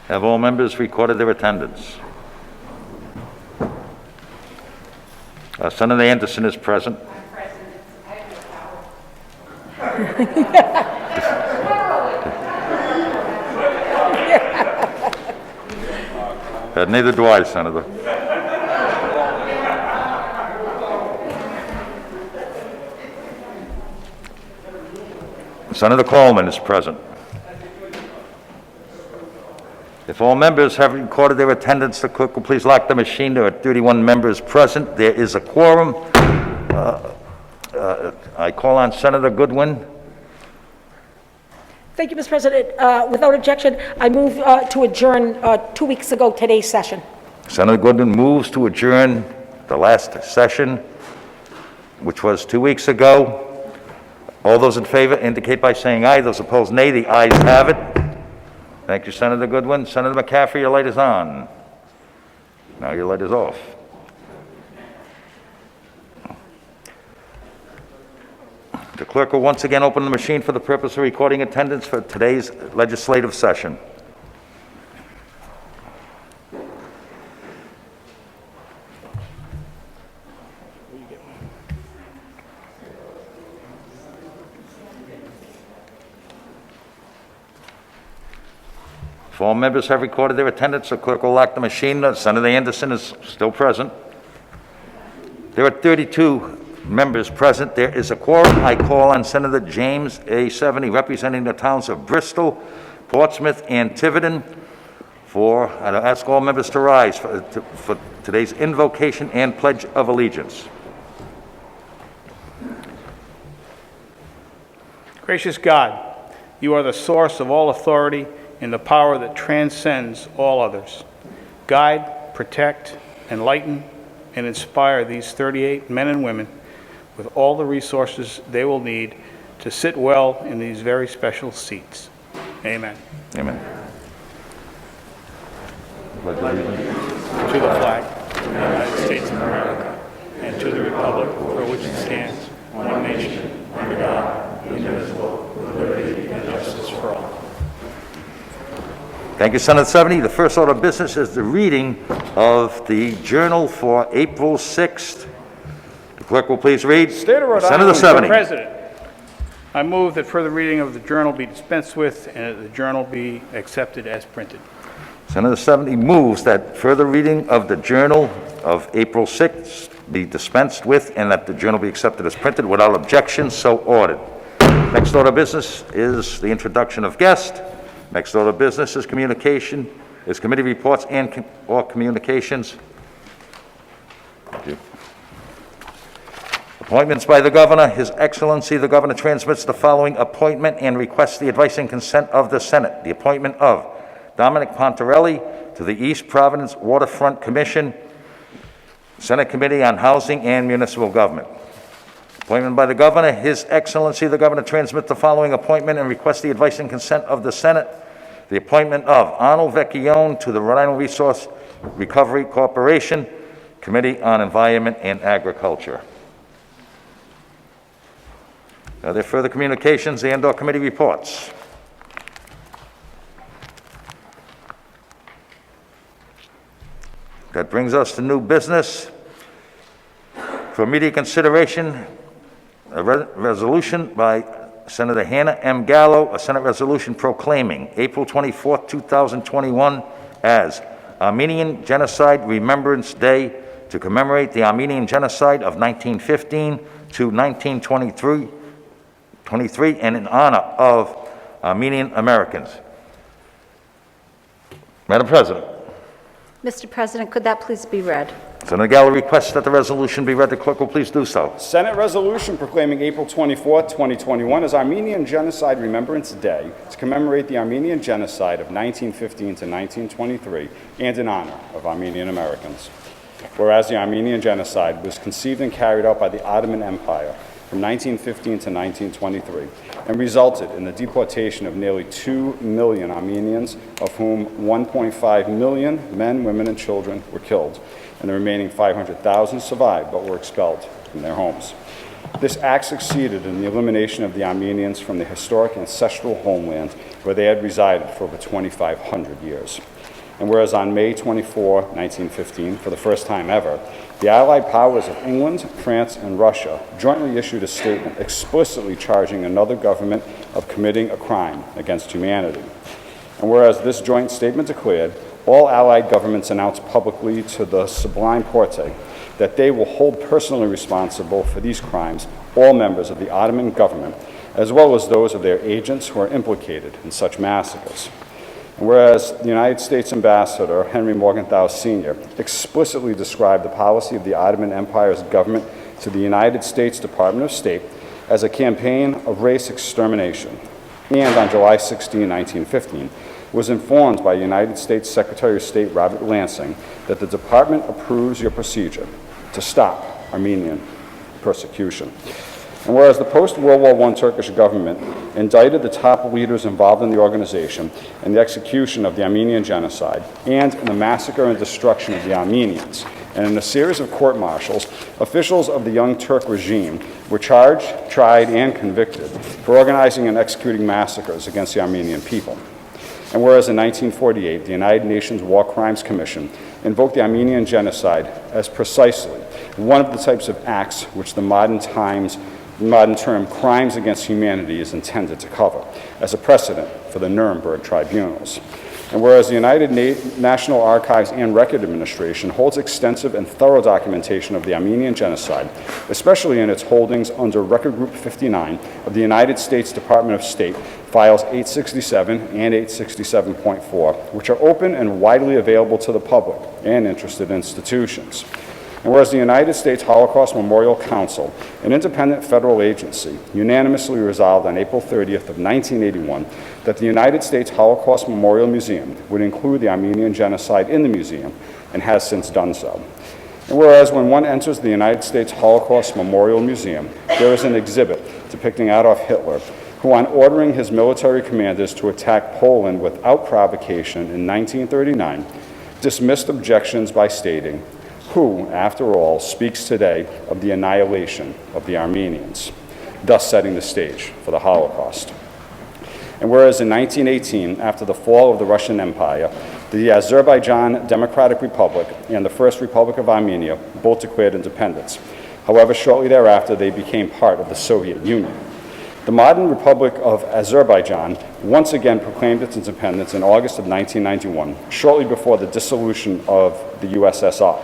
Have all members recorded their attendance? Senator Anderson is present. I'm present. I have no power. Neither do I, Senator. Senator Coleman is present. If all members have recorded their attendance, the clerk will please lock the machine. There are 31 members present. There is a quorum. I call on Senator Goodwin. Thank you, Mr. President. Without objection, I move to adjourn 2 weeks ago today's session. Senator Goodwin moves to adjourn the last session, which was 2 weeks ago. All those in favor indicate by saying aye. Those opposed, nay. The ayes have it. Thank you, Senator Goodwin. Senator McCaffrey, your light is on. Now your light is off. The clerk will once again open the machine for the purpose of recording attendance for today's legislative session. If all members have recorded their attendance, the clerk will lock the machine. Senator Anderson is still present. There are 32 members present. There is a quorum. I call on Senator James A. 70, representing the towns of Bristol, Portsmouth, and Tiverton. I ask all members to rise for today's invocation and pledge of allegiance. Gracious God, you are the source of all authority and the power that transcends all others. Guide, protect, enlighten, and inspire these 38 men and women with all the resources they will need to sit well in these very special seats. Amen. Amen. To the flag of the United States of America and to the republic for which it stands, one nation, under God, indivisible, with liberty and justice for all. Thank you, Senator 70. The first order of business is the reading of the journal for April 6th. The clerk will please read. State of Rhode Senator Island, 70. Mr. President, I move that further reading of the journal be dispensed with and that the journal be accepted as printed. Senator 70 moves that further reading of the journal of April 6th be dispensed with and that the journal be accepted as printed without objection. So ordered. Next order of business is the introduction of guests. Next order of business is communication, is committee reports or communications. Thank you. Appointments by the Governor. His Excellency the Governor transmits the following appointment and requests the advice and consent of the Senate. The appointment of Dominic Pontorelli to the East Providence Waterfront Commission, Senate Committee on Housing and Municipal Government. Appointment by the Governor. His Excellency the Governor transmits the following appointment and requests the advice and consent of the Senate. The appointment of Arnold Vecchione to the Rhode Island Resource Recovery Corporation, Committee on Environment and Agriculture. Are there further communications and/or committee reports? That brings us to new business. For immediate consideration, a resolution by Senator Hannah M. Gallo, a Senate resolution proclaiming April 24, 2021 as Armenian Genocide Remembrance Day to commemorate the Armenian Genocide of 1915 to 1923 and in honor of Armenian Americans. Madam President. Mr. President, could that please be read? Senator Gallo requests that the resolution be read. The clerk will please do so. Senate resolution proclaiming April 24, 2021 as Armenian Genocide Remembrance Day to commemorate the Armenian Genocide of 1915 to 1923 and in honor of Armenian Americans. Whereas the Armenian Genocide was conceived and carried out by the Ottoman Empire from 1915 to 1923 and resulted in the deportation of nearly 2 million Armenians, of whom 1.5 million men, women, and children were killed, and the remaining 500,000 survived but were expelled from their homes. This act succeeded in the elimination of the Armenians from the historic ancestral homeland where they had resided for over 2,500 years. And whereas on May 24, 1915, for the first time ever, the Allied powers of England, France, and Russia jointly issued a statement explicitly charging another government of committing a crime against humanity. And whereas this joint statement declared, all Allied governments announced publicly to the Sublime Porte that they will hold personally responsible for these crimes all members of the Ottoman government, as well as those of their agents who are implicated in such massacres. And whereas the United States Ambassador, Henry Morgenthau Sr., explicitly described the policy of the Ottoman Empire's government to the United States Department of State as a campaign of race extermination, and on July 16, 1915, was informed by United States Secretary of State Robert Lansing that the department approves your procedure to stop Armenian persecution. And whereas the post-World War I Turkish government indicted the top leaders involved in the organization in the execution of the Armenian Genocide and in the massacre and destruction of the Armenians, and in a series of court-martials, officials of the Young Turk regime were charged, tried, and convicted for organizing and executing massacres against the Armenian people. And whereas in 1948, the United Nations War Crimes Commission invoked the Armenian Genocide as precisely one of the types of acts which the modern term crimes against humanity is intended to cover, as a precedent for the Nuremberg tribunals. And whereas the United National Archives and Record Administration holds extensive and thorough documentation of the Armenian Genocide, especially in its holdings under Record Group 59 of the United States Department of State, Files 867 and 867.4, which are open and widely available to the public and interested institutions. And whereas the United States Holocaust Memorial Council, an independent federal agency, unanimously resolved on April 30th of 1981 that the United States Holocaust Memorial Museum would include the Armenian Genocide in the museum, and has since done so. And whereas when one enters the United States Holocaust Memorial Museum, there is an exhibit depicting Adolf Hitler, who, on ordering his military commanders to attack Poland without provocation in 1939, dismissed objections by stating, "Who, after all, speaks today of the annihilation of the Armenians," thus setting the stage for the Holocaust. And whereas in 1918, after the fall of the Russian Empire, the Azerbaijan Democratic Republic and the First Republic of Armenia both declared independence. However, shortly thereafter, they became part of the Soviet Union. The modern Republic of Azerbaijan once again proclaimed its independence in August of 1991, shortly before the dissolution of the USSR.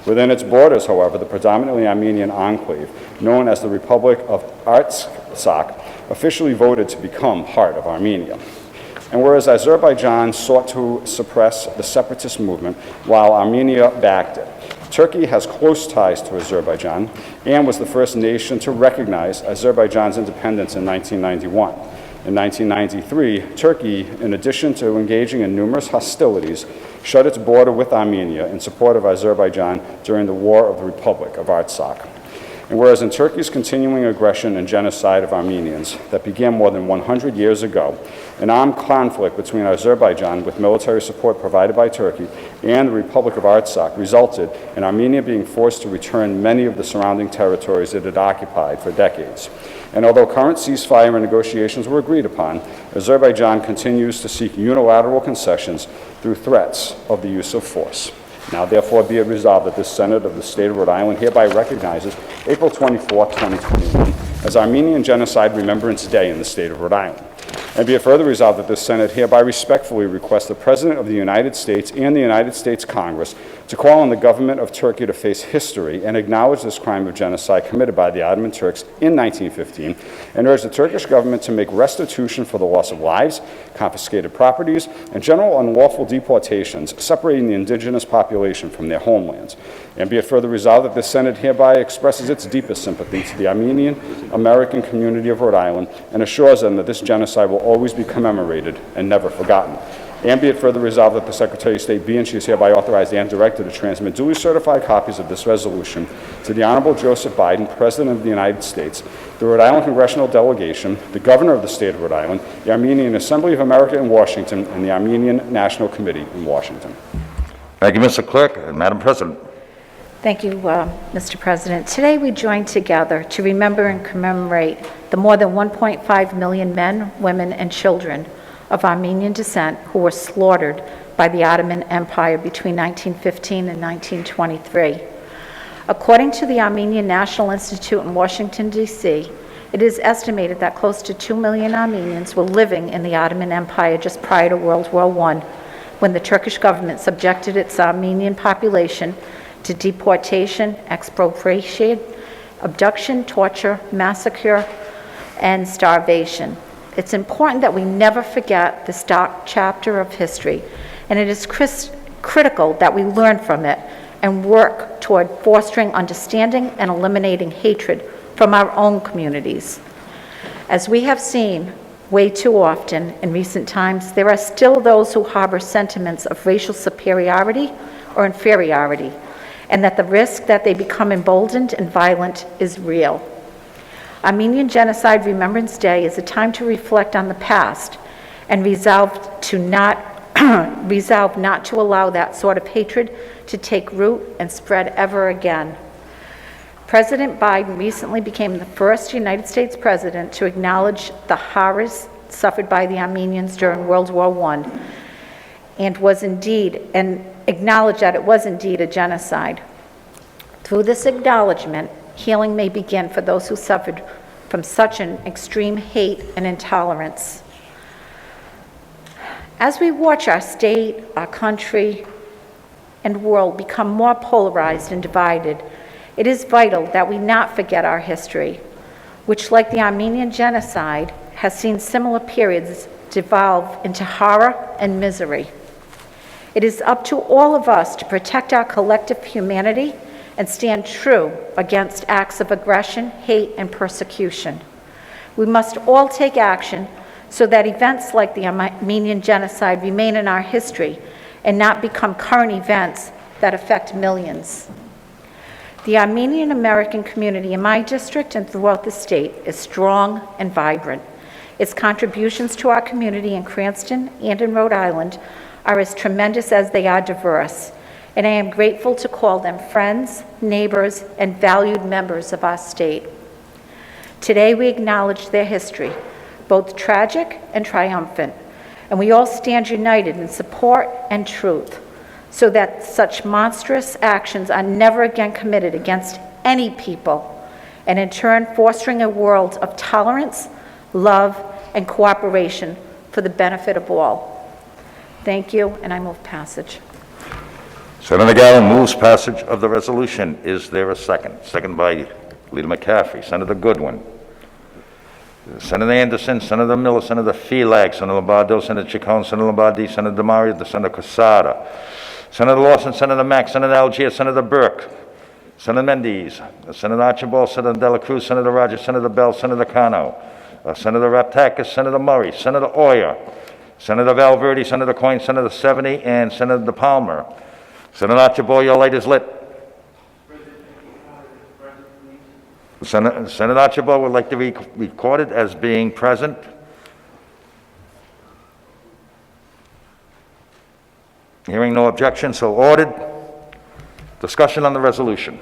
Within its borders, however, the predominantly Armenian enclave, known as the Republic of Artsakh, officially voted to become part of Armenia. And whereas Azerbaijan sought to suppress the separatist movement while Armenia backed it, Turkey has close ties to Azerbaijan and was the first nation to recognize Azerbaijan's independence in 1991. In 1993, Turkey, in addition to engaging in numerous hostilities, shut its border with Armenia in support of Azerbaijan during the War of the Republic of Artsakh. And whereas in Turkey's continuing aggression and genocide of Armenians that began more than 100 years ago, an armed conflict between Azerbaijan, with military support provided by Turkey, and the Republic of Artsakh resulted in Armenia being forced to return many of the surrounding territories it had occupied for decades. And although current ceasefire and negotiations were agreed upon, Azerbaijan continues to seek unilateral concessions through threats of the use of force. Now, therefore, be it resolved that this Senate of the State of Rhode Island hereby recognizes April 24, 2021 as Armenian Genocide Remembrance Day in the State of Rhode Island. And be it further resolved that this Senate hereby respectfully requests the President of the United States and the United States Congress to call on the government of Turkey to face history and acknowledge this crime of genocide committed by the Ottoman Turks in 1915, and urge the Turkish government to make restitution for the loss of lives, confiscated properties, and general unlawful deportations, separating the indigenous population from their homelands. And be it further resolved that the Senate hereby expresses its deepest sympathy to the Armenian American community of Rhode Island and assures them that this genocide will always be commemorated and never forgotten. And be it further resolved that the Secretary of State be and she is hereby authorized and directed to transmit duly certified copies of this resolution to the Honorable Joseph Biden, President of the United States, the Rhode Island Congressional Delegation, the Governor of the State of Rhode Island, the Armenian Assembly of America in Washington, and the Armenian National Committee in Washington. Thank you, Mr. Clerk. Madam President. Thank you, Mr. President. Today we join together to remember and commemorate the more than 1.5 million men, women, and children of Armenian descent who were slaughtered by the Ottoman Empire between 1915 and 1923. According to the Armenian National Institute in Washington, D.C., it is estimated that close to 2 million Armenians were living in the Ottoman Empire just prior to World War I, when the Turkish government subjected its Armenian population to deportation, expropriation, abduction, torture, massacre, and starvation. It's important that we never forget this dark chapter of history, and it is critical that we learn from it and work toward fostering understanding and eliminating hatred from our own communities. As we have seen way too often in recent times, there are still those who harbor sentiments of racial superiority or inferiority, and that the risk that they become emboldened and violent is real. Armenian Genocide Remembrance Day is a time to reflect on the past and resolve not to allow that sort of hatred to take root and spread ever again. President Biden recently became the first United States president to acknowledge the horrors suffered by the Armenians during World War I and acknowledged that it was indeed a genocide. Through this acknowledgement, healing may begin for those who suffered from such an extreme hate and intolerance. As we watch our state, our country, and world become more polarized and divided, it is vital that we not forget our history, which, like the Armenian genocide, has seen similar periods devolve into horror and misery. It is up to all of us to protect our collective humanity and stand true against acts of aggression, hate, and persecution. We must all take action so that events like the Armenian genocide remain in our history and not become current events that affect millions. The Armenian American community in my district and throughout the state is strong and vibrant. Its contributions to our community in Cranston and in Rhode Island are as tremendous as they are diverse, and I am grateful to call them friends, neighbors, and valued members of our state. Today we acknowledge their history, both tragic and triumphant, and we all stand united in support and truth, so that such monstrous actions are never again committed against any people, and in turn fostering a world of tolerance, love, and cooperation for the benefit of all. Thank you, and I move passage. Senator Gallo moves passage of the resolution. Is there a second? Second by Leader McCaffrey. Senator Goodwin. Senator Anderson, Senator Miller, Senator Felag, Senator Lombardo, Senator Ciccone, Senator Lombardi, Senator DeMaria, Senator Casada, Senator Lawson, Senator Mack, Senator Algier, Senator Burke, Senator Mendes, Senator Archibald, Senator Dela Cruz, Senator Rogers, Senator Bell, Senator Cano, Senator Raptakis, Senator Murray, Senator Oyer, Senator Valverde, Senator Coyne, Senator Seveny, and Senator DePalmer. Senator Archibald, your light is lit. Senator Archibald would like to be recorded as being present. Hearing no objection, so ordered. Discussion on the resolution.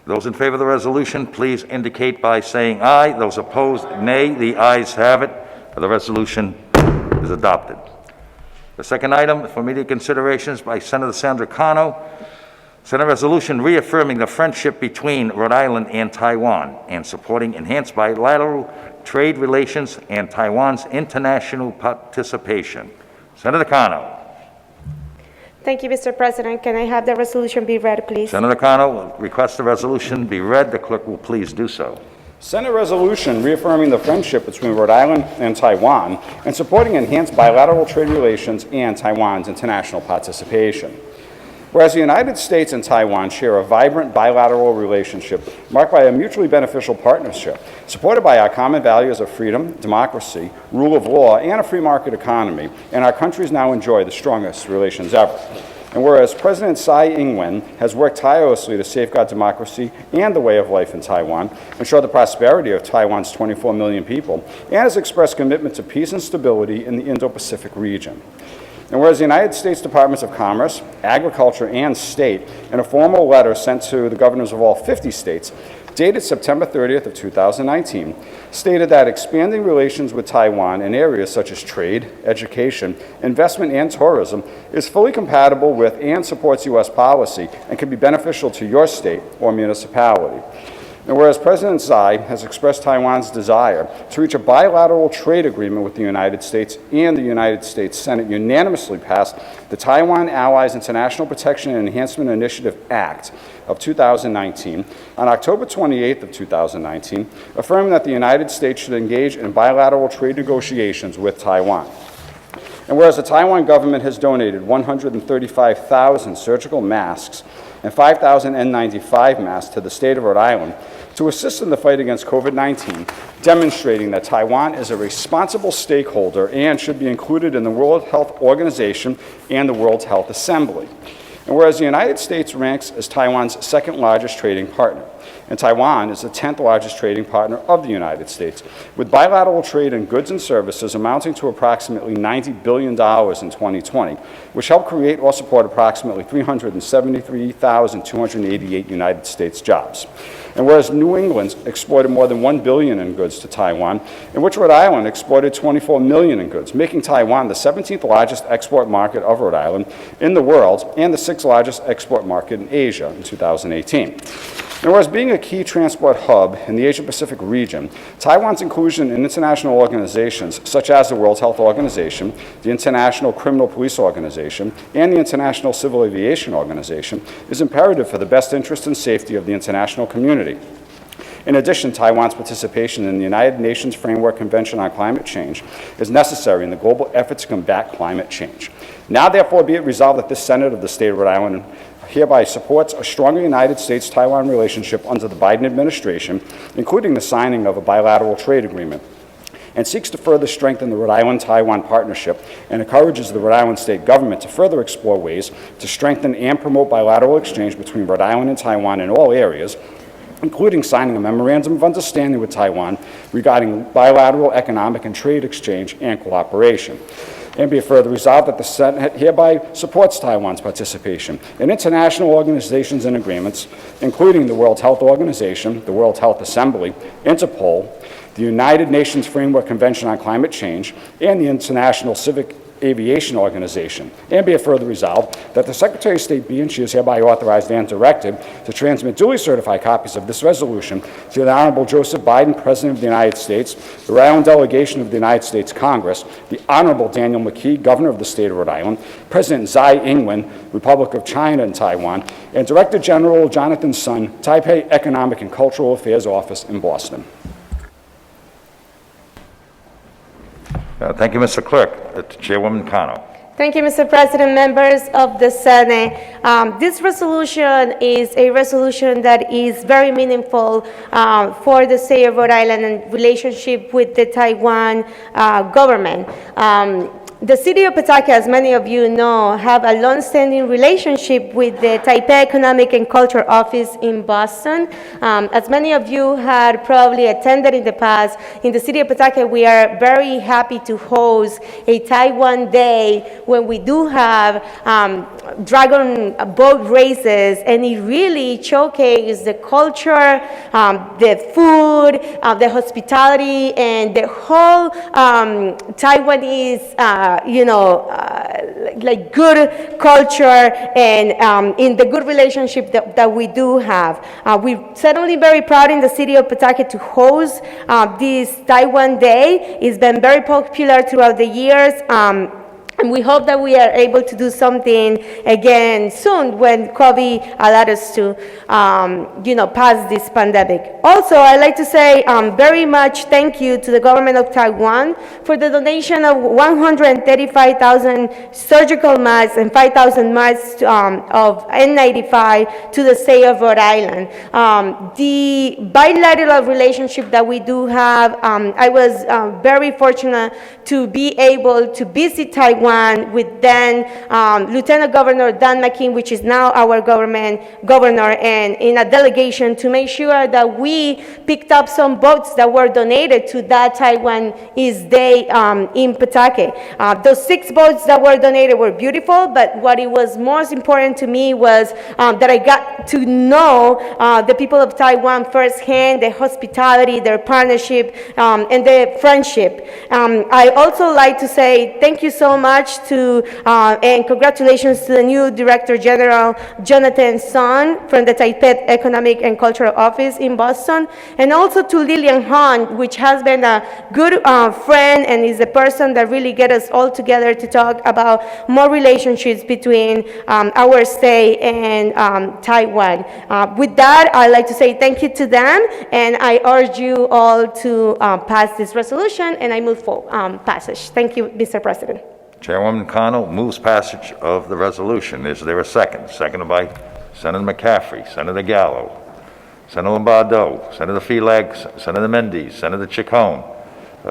Those in favor of the resolution, please indicate by saying aye. Those opposed, nay. The ayes have it. The resolution is adopted. The second item for immediate considerations by Senator Sandra Cano. Senate resolution reaffirming the friendship between Rhode Island and Taiwan and supporting enhanced bilateral trade relations and Taiwan's international participation. Senator Cano. Thank you, Mr. President. Can I have the resolution be read, please? Senator Cano will request the resolution be read. The clerk will please do so. Senate resolution reaffirming the friendship between Rhode Island and Taiwan and supporting enhanced bilateral trade relations and Taiwan's international participation. Whereas the United States and Taiwan share a vibrant bilateral relationship marked by a mutually beneficial partnership, supported by our common values of freedom, democracy, rule of law, and a free market economy, and our countries now enjoy the strongest relations ever. And whereas President Tsai Ing-wen has worked tirelessly to safeguard democracy and the way of life in Taiwan, ensure the prosperity of Taiwan's 24 million people, and has expressed commitment to peace and stability in the Indo-Pacific region. And whereas the United States Departments of Commerce, Agriculture, and State, in a formal letter sent to the governors of all 50 states, dated September 30th of 2019, stated that expanding relations with Taiwan in areas such as trade, education, investment, and tourism is fully compatible with and supports U.S. policy and can be beneficial to your state or municipality. And whereas President Tsai has expressed Taiwan's desire to reach a bilateral trade agreement with the United States, and the United States Senate unanimously passed the Taiwan Allies International Protection and Enhancement Initiative Act of 2019 on October 28th of 2019, affirming that the United States should engage in bilateral trade negotiations with Taiwan. And whereas the Taiwan government has donated 135,000 surgical masks and 5,000 N95 masks to the state of Rhode Island to assist in the fight against COVID-19, demonstrating that Taiwan is a responsible stakeholder and should be included in the World Health Organization and the World Health Assembly. And whereas the United States ranks as Taiwan's second largest trading partner, and Taiwan is the 10th largest trading partner of the United States, with bilateral trade in goods and services amounting to approximately $90 billion in 2020, which helped create or support approximately 373,288 United States jobs. And whereas New England exported more than $1 billion in goods to Taiwan, in which Rhode Island exported $24 million in goods, making Taiwan the 17th largest export market of Rhode Island in the world and the 6th largest export market in Asia in 2018. And whereas being a key transport hub in the Asia-Pacific region, Taiwan's inclusion in international organizations such as the World Health Organization, the International Criminal Police Organization, and the International Civil Aviation Organization is imperative for the best interest and safety of the international community. In addition, Taiwan's participation in the United Nations Framework Convention on Climate Change is necessary in the global effort to combat climate change. Now, therefore, be it resolved that this Senate of the State of Rhode Island hereby supports a stronger United States-Taiwan relationship under the Biden administration, including the signing of a bilateral trade agreement, and seeks to further strengthen the Rhode Island-Taiwan partnership and encourages the Rhode Island state government to further explore ways to strengthen and promote bilateral exchange between Rhode Island and Taiwan in all areas, including signing a memorandum of understanding with Taiwan regarding bilateral economic and trade exchange and cooperation. And be it further resolved that the Senate hereby supports Taiwan's participation in international organizations and agreements, including the World Health Organization, the World Health Assembly, Interpol, the United Nations Framework Convention on Climate Change, and the International Civil Aviation Organization. And be it further resolved that the Secretary of State be and she is hereby authorized and directed to transmit duly certified copies of this resolution to the Honorable Joseph Biden, President of the United States, the Rhode Island delegation of the United States Congress, the Honorable Daniel McKee, Governor of the State of Rhode Island, President Tsai Ing-wen, Republic of China and Taiwan, and Director General Jonathan Sun, Taipei Economic and Cultural Affairs Office in Boston. Thank you, Mr. Clerk. Chairwoman Cano. Thank you, Mr. President, members of the Senate. This resolution is a resolution that is very meaningful for the state of Rhode Island and relationship with the Taiwan government. The city of Pawtucket, as many of you know, have a long-standing relationship with the Taipei Economic and Cultural Office in Boston. As many of you had probably attended in the past, in the city of Pawtucket, we are very happy to host a Taiwan Day when we do have dragon boat races, and it really showcases the culture, the food, the hospitality, and the whole Taiwanese like good culture and in the good relationship that we do have. We're certainly very proud in the city of Pawtucket to host this Taiwan Day. It's been very popular throughout the years. And we hope that we are able to do something again soon when COVID allows us to, pass this pandemic. Also, I'd like to say very much thank you to the government of Taiwan for the donation of 135,000 surgical masks and 5,000 masks of N95 to the state of Rhode Island. The bilateral relationship that we do have, I was very fortunate to be able to visit Taiwan Taiwan with then Lieutenant Governor Dan McKean, which is now our governor, and in a delegation to make sure that we picked up some boats that were donated to that Taiwanese Day in Patake. Those 6 boats that were donated were beautiful, but what it was most important to me was that I got to know the people of Taiwan firsthand, their hospitality, their partnership, and their friendship. I also like to say thank you so much to, and congratulations to the new Director General, Jonathan Son, from the Taipei Economic and Cultural Office in Boston, and also to Lillian Hahn, which has been a good friend and is the person that really get us all together to talk about more relationships between our state and Taiwan. With that, I'd like to say thank you to them, and I urge you all to pass this resolution, and I move for passage. Thank you, Mr. President. Chairwoman Connell moves passage of the resolution. Is there a second? Seconded by Senator McCaffrey, Senator Gallo, Senator Lombardo, Senator Felix, Senator Mendes, Senator Chacon,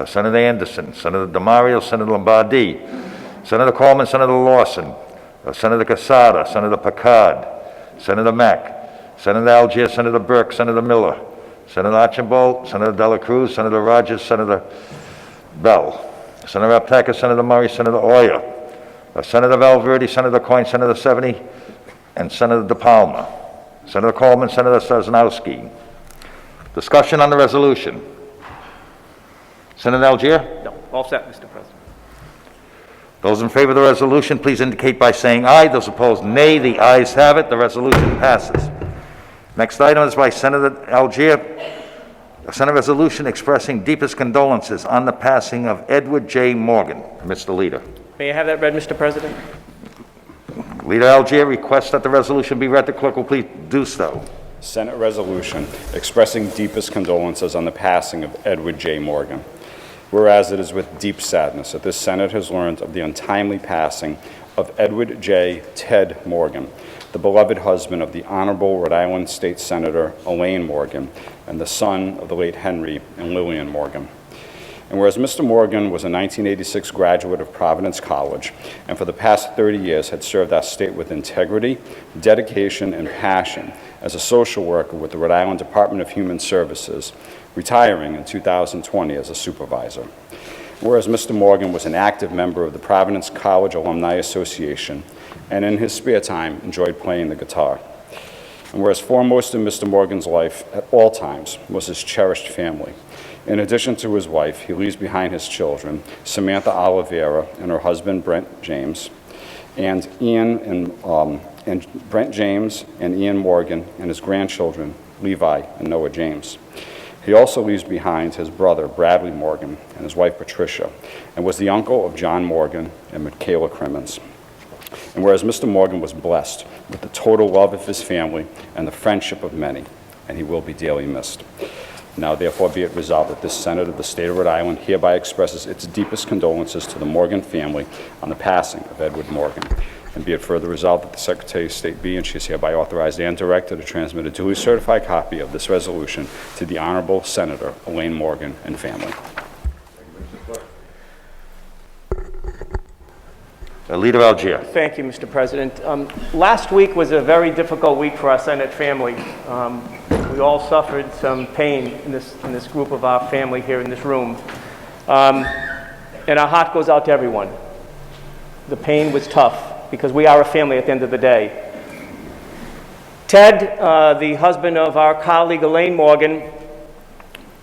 Senator Anderson, Senator DeMario, Senator Lombardi, Senator Coleman, Senator Lawson, Senator Casada, Senator Picard, Senator Mack, Senator Algier, Senator Burke, Senator Miller, Senator Archibald, Senator Dela Cruz, Senator Rogers, Senator Bell, Senator Apteka, Senator Murray, Senator Oyer, Senator Valverde, Senator Coyne, Senator Seveny, and Senator De Palma. Senator Coleman, Senator Sosnowski. Discussion on the resolution. Senator Algier? No, all set, Mr. President. Those in favor of the resolution, please indicate by saying aye. Those opposed, nay. The ayes have it. The resolution passes. Next item is by Senator Algier. A Senate resolution expressing deepest condolences on the passing of Edward J. Morgan. Mr. Leader. May I have that read, Mr. President? Leader Algier requests that the resolution be read. The clerk will please do so. Senate resolution expressing deepest condolences on the passing of Edward J. Morgan. Whereas it is with deep sadness that this Senate has learned of the untimely passing of Edward J. Ted Morgan, the beloved husband of the Honorable Rhode Island State Senator Elaine Morgan, and the son of the late Henry and Lillian Morgan. And whereas Mr. Morgan was a 1986 graduate of Providence College, and for the past 30 years had served our state with integrity, dedication, and passion as a social worker with the Rhode Island Department of Human Services, retiring in 2020 as a supervisor. Whereas Mr. Morgan was an active member of the Providence College Alumni Association, and in his spare time enjoyed playing the guitar. And whereas foremost in Mr. Morgan's life at all times was his cherished family. In addition to his wife, he leaves behind his children, Samantha Oliveira and her husband Brent James, and Brent James and Ian Morgan, and his grandchildren Levi and Noah James. He also leaves behind his brother Bradley Morgan and his wife Patricia, and was the uncle of John Morgan and Michaela Crimmins. And whereas Mr. Morgan was blessed with the total love of his family and the friendship of many, and he will be dearly missed. Now therefore be it resolved that this Senate of the State of Rhode Island hereby expresses its deepest condolences to the Morgan family on the passing of Edward Morgan. And be it further resolved that the Secretary of State be and she is hereby authorized and directed to transmit a duly certified copy of this resolution to the Honorable Senator Elaine Morgan and family. Leader Algier. Thank you, Mr. President. Last week was a very difficult week for our Senate family. We all suffered some pain in this group of our family here in this room. And our heart goes out to everyone. The pain was tough because we are a family at the end of the day. Ted, the husband of our colleague Elaine Morgan,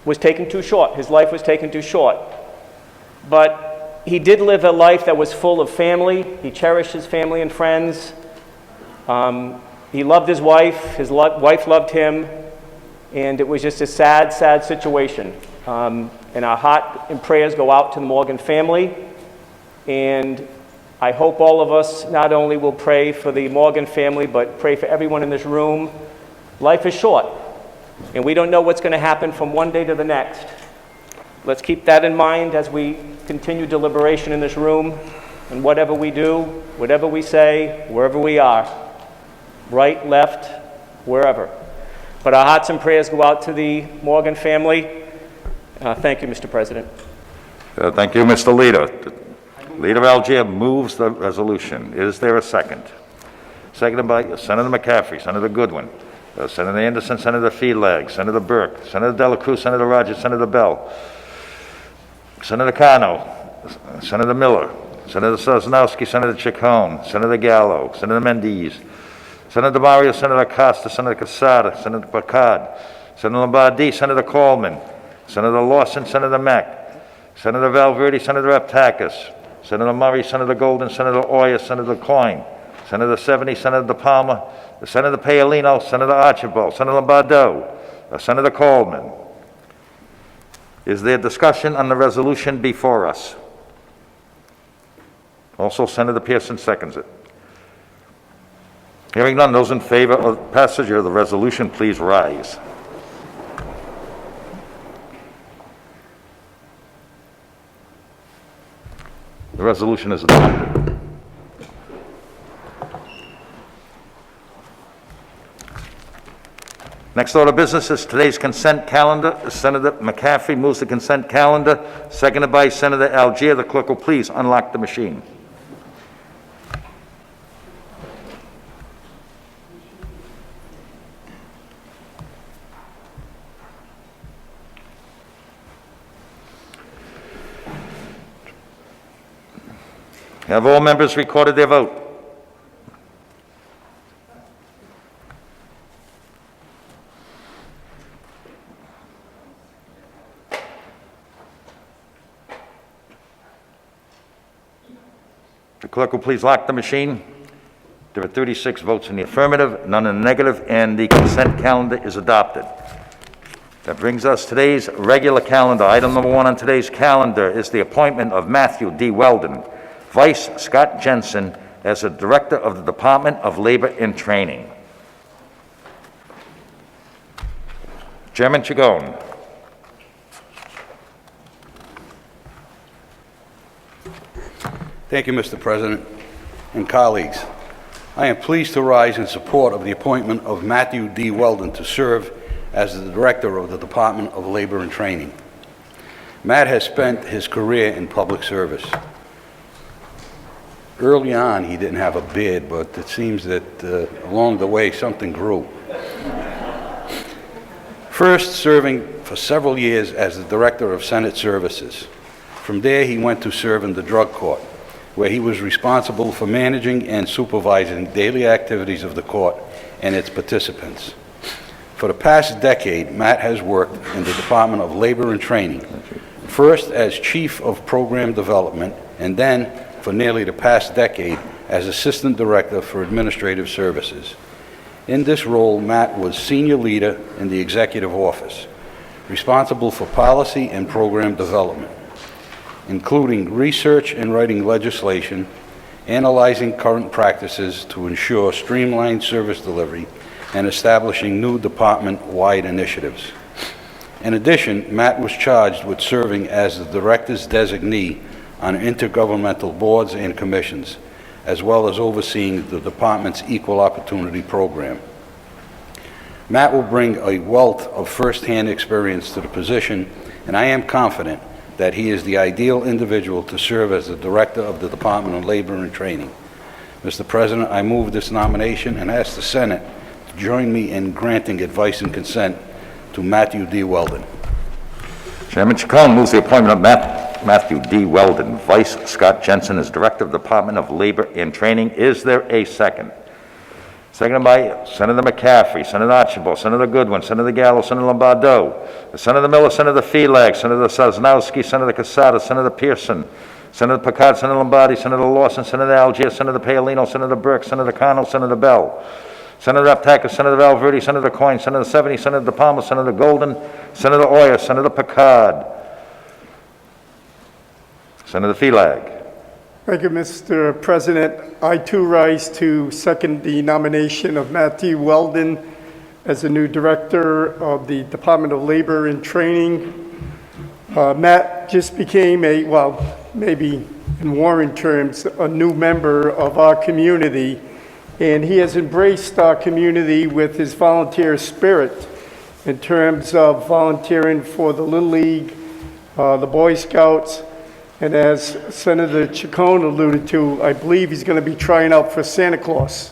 was taken too short. His life was taken too short. But he did live a life that was full of family. He cherished his family and friends. He loved his wife. His wife loved him. And it was just a sad, sad situation. And our heart and prayers go out to the Morgan family. And I hope all of us not only will pray for the Morgan family, but pray for everyone in this room. Life is short. And we don't know what's going to happen from one day to the next. Let's keep that in mind as we continue deliberation in this room, and whatever we do, whatever we say, wherever we are, right, left, wherever. But our hearts and prayers go out to the Morgan family. Thank you, Mr. President. Thank you, Mr. Leader. Leader Algier moves the resolution. Is there a second? Seconded by Senator McCaffrey, Senator Goodwin, Senator Anderson, Senator Feelag, Senator Burke, Senator Dela Cruz, Senator Rogers, Senator Bell, Senator Cano, Senator Miller, Senator Sosnowski, Senator Chacon, Senator Gallo, Senator Mendes, Senator Mario, Senator Acosta, Senator Casada, Senator Picard, Senator Lombardi, Senator Coleman, Senator Lawson, Senator Mack, Senator Valverde, Senator Aptakis, Senator Murray, Senator Golden, Senator Oyer, Senator Coyne, Senator Seveny, Senator De Palma, Senator Paolino, Senator Archibald, Senator Lombardo, Senator Coleman. Is there discussion on the resolution before us? Also, Senator Pearson seconds it. Hearing none, those in favor of passage of the resolution, please rise. The resolution is adopted. Next order of business is today's consent calendar. Senator McCaffrey moves the consent calendar, seconded by Senator Algier. The clerk will please unlock the machine. Have all members recorded their vote? The clerk will please lock the machine. There are 36 votes in the affirmative, none in the negative, and the consent calendar is adopted. That brings us today's regular calendar. Item number 1 on today's calendar is the appointment of Matthew D. Weldon, Vice Scott Jensen, as the Director of the Department of Labor and Training. Chairman Chagone. Thank you, Mr. President and colleagues. I am pleased to rise in support of the appointment of Matthew D. Weldon to serve as the Director of the Department of Labor and Training. Matt has spent his career in public service. Early on, he didn't have a beard, but it seems that along the way, something grew. First, serving for several years as the Director of Senate Services. From there, he went to serve in the drug court, where he was responsible for managing and supervising daily activities of the court and its participants. For the past decade, Matt has worked in the Department of Labor and Training, first as Chief of Program Development, and then for nearly the past decade as Assistant Director for Administrative Services. In this role, Matt was Senior Leader in the Executive Office, responsible for policy and program development, including research and writing legislation, analyzing current practices to ensure streamlined service delivery, and establishing new department-wide initiatives. In addition, Matt was charged with serving as the Director's designee on intergovernmental boards and commissions, as well as overseeing the department's Equal Opportunity Program. Matt will bring a wealth of first-hand experience to the position, and I am confident that he is the ideal individual to serve as the Director of the Department of Labor and Training. Mr. President, I move this nomination and ask the Senate to join me in granting advice and consent to Matthew D. Weldon. Chairman Chacon moves the appointment of Matthew D. Weldon, Vice Scott Jensen, as Director of the Department of Labor and Training. Is there a second? Seconded by Senator McCaffrey, Senator Archibald, Senator Goodwin, Senator Gallo, Senator Lombardo, Senator Miller, Senator Feelag, Senator Sosnowski, Senator Casada, Senator Pearson, Senator Picard, Senator Lombardi, Senator Lawson, Senator Algier, Senator Paolino, Senator Burke, Senator Cano, Senator Bell, Senator Aptakis, Senator Valverde, Senator Coyne, Senator Seveny, Senator De Palma, Senator Golden, Senator Oyer, Senator Picard, Senator Feelag. Thank you, Mr. President. I too rise to second the nomination of Matthew Weldon as the new Director of the Department of Labor and Training. Matt just became maybe in Warren terms, a new member of our community, and he has embraced our community with his volunteer spirit in terms of volunteering for the Little League, the Boy Scouts, And as Senator Chacon alluded to, I believe he's going to be trying out for Santa Claus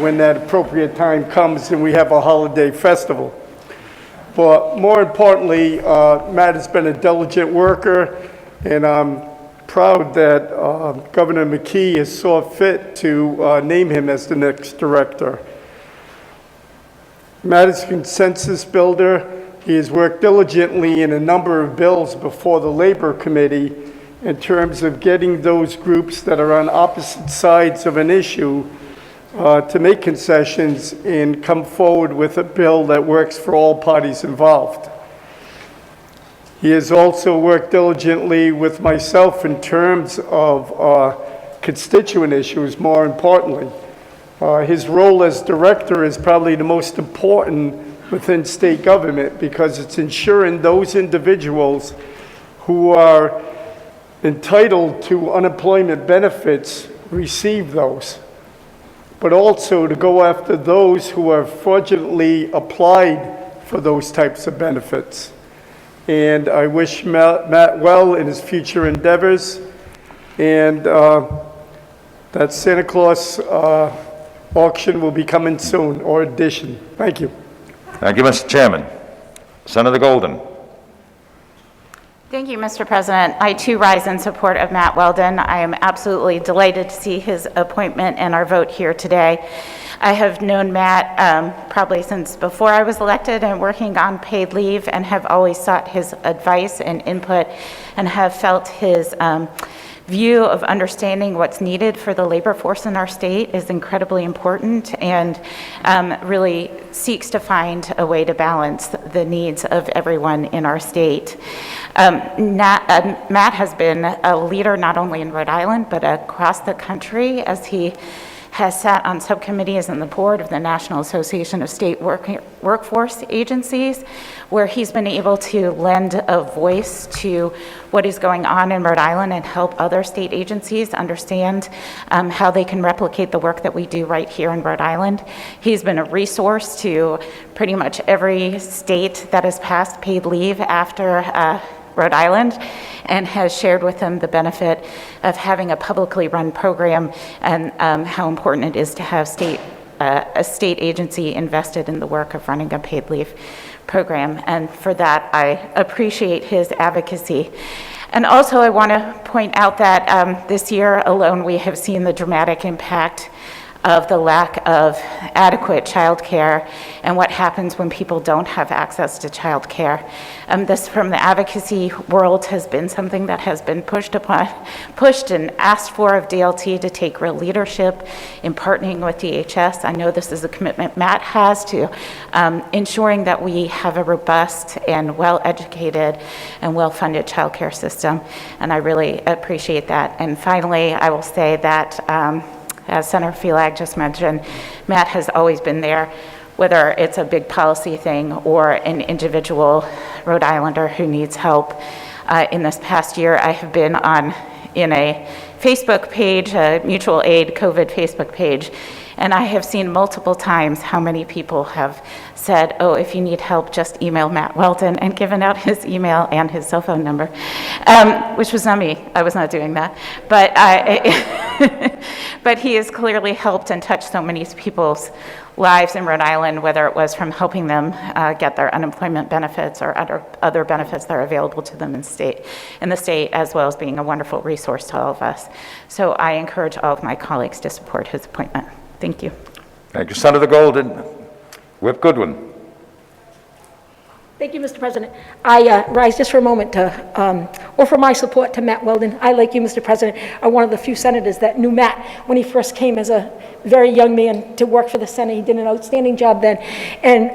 when that appropriate time comes and we have a holiday festival. But more importantly, Matt has been a diligent worker, and I'm proud that Governor McKee has saw fit to name him as the next director. Matt is a consensus builder. He has worked diligently in a number of bills before the Labor Committee in terms of getting those groups that are on opposite sides of an issue to make concessions and come forward with a bill that works for all parties involved. He has also worked diligently with myself in terms of constituent issues, more importantly. His role as director is probably the most important within state government because it's ensuring those individuals who are entitled to unemployment benefits receive those, but also to go after those who have fraudulently applied for those types of benefits. And I wish Matt well in his future endeavors, and that Santa Claus auction will be coming soon, or edition. Thank you. Thank you, Mr. Chairman. Senator Golden. Thank you, Mr. President. I too rise in support of Matt Weldon. I am absolutely delighted to see his appointment and our vote here today. I have known Matt probably since before I was elected and working on paid leave, and have always sought his advice and input, and have felt his view of understanding what's needed for the labor force in our state is incredibly important, and really seeks to find a way to balance the needs of everyone in our state. Matt has been a leader not only in Rhode Island, but across the country, as he has sat on subcommittees and the board of the National Association of State Workforce Agencies, where he's been able to lend a voice to what is going on in Rhode Island and help other state agencies understand how they can replicate the work that we do right here in Rhode Island. He's been a resource to pretty much every state that has passed paid leave after Rhode Island, and has shared with them the benefit of having a publicly run program, and how important it is to have a state agency invested in the work of running a paid leave program. And for that, I appreciate his advocacy. And also, I want to point out that this year alone, we have seen the dramatic impact of the lack of adequate childcare and what happens when people don't have access to childcare. This from the advocacy world has been something that has been pushed and asked for of DLT to take real leadership in partnering with DHS. I know this is a commitment Matt has to ensuring that we have a robust and well-educated and well-funded childcare system, and I really appreciate that. And finally, I will say that as Senator Felag just mentioned, Matt has always been there, whether it's a big policy thing or an individual Rhode Islander who needs help. In this past year, I have been in a Facebook page, a mutual aid COVID Facebook page, and I have seen multiple times how many people have said, oh, if you need help, just email Matt Weldon, and given out his email and his cell phone number, which was not me. I was not doing that. But, but he has clearly helped and touched so many people's lives in Rhode Island, whether it was from helping them get their unemployment benefits or other benefits that are available to them in the state, as well as being a wonderful resource to all of us. So I encourage all of my colleagues to support his appointment. Thank you. Thank you, Senator Golden. Whip Goodwin. Thank you, Mr. President. I rise just for a moment to offer my support to Matt Weldon. I, like you, Mr. President, are one of the few senators that knew Matt when he first came as a very young man to work for the Senate. He did an outstanding job then. And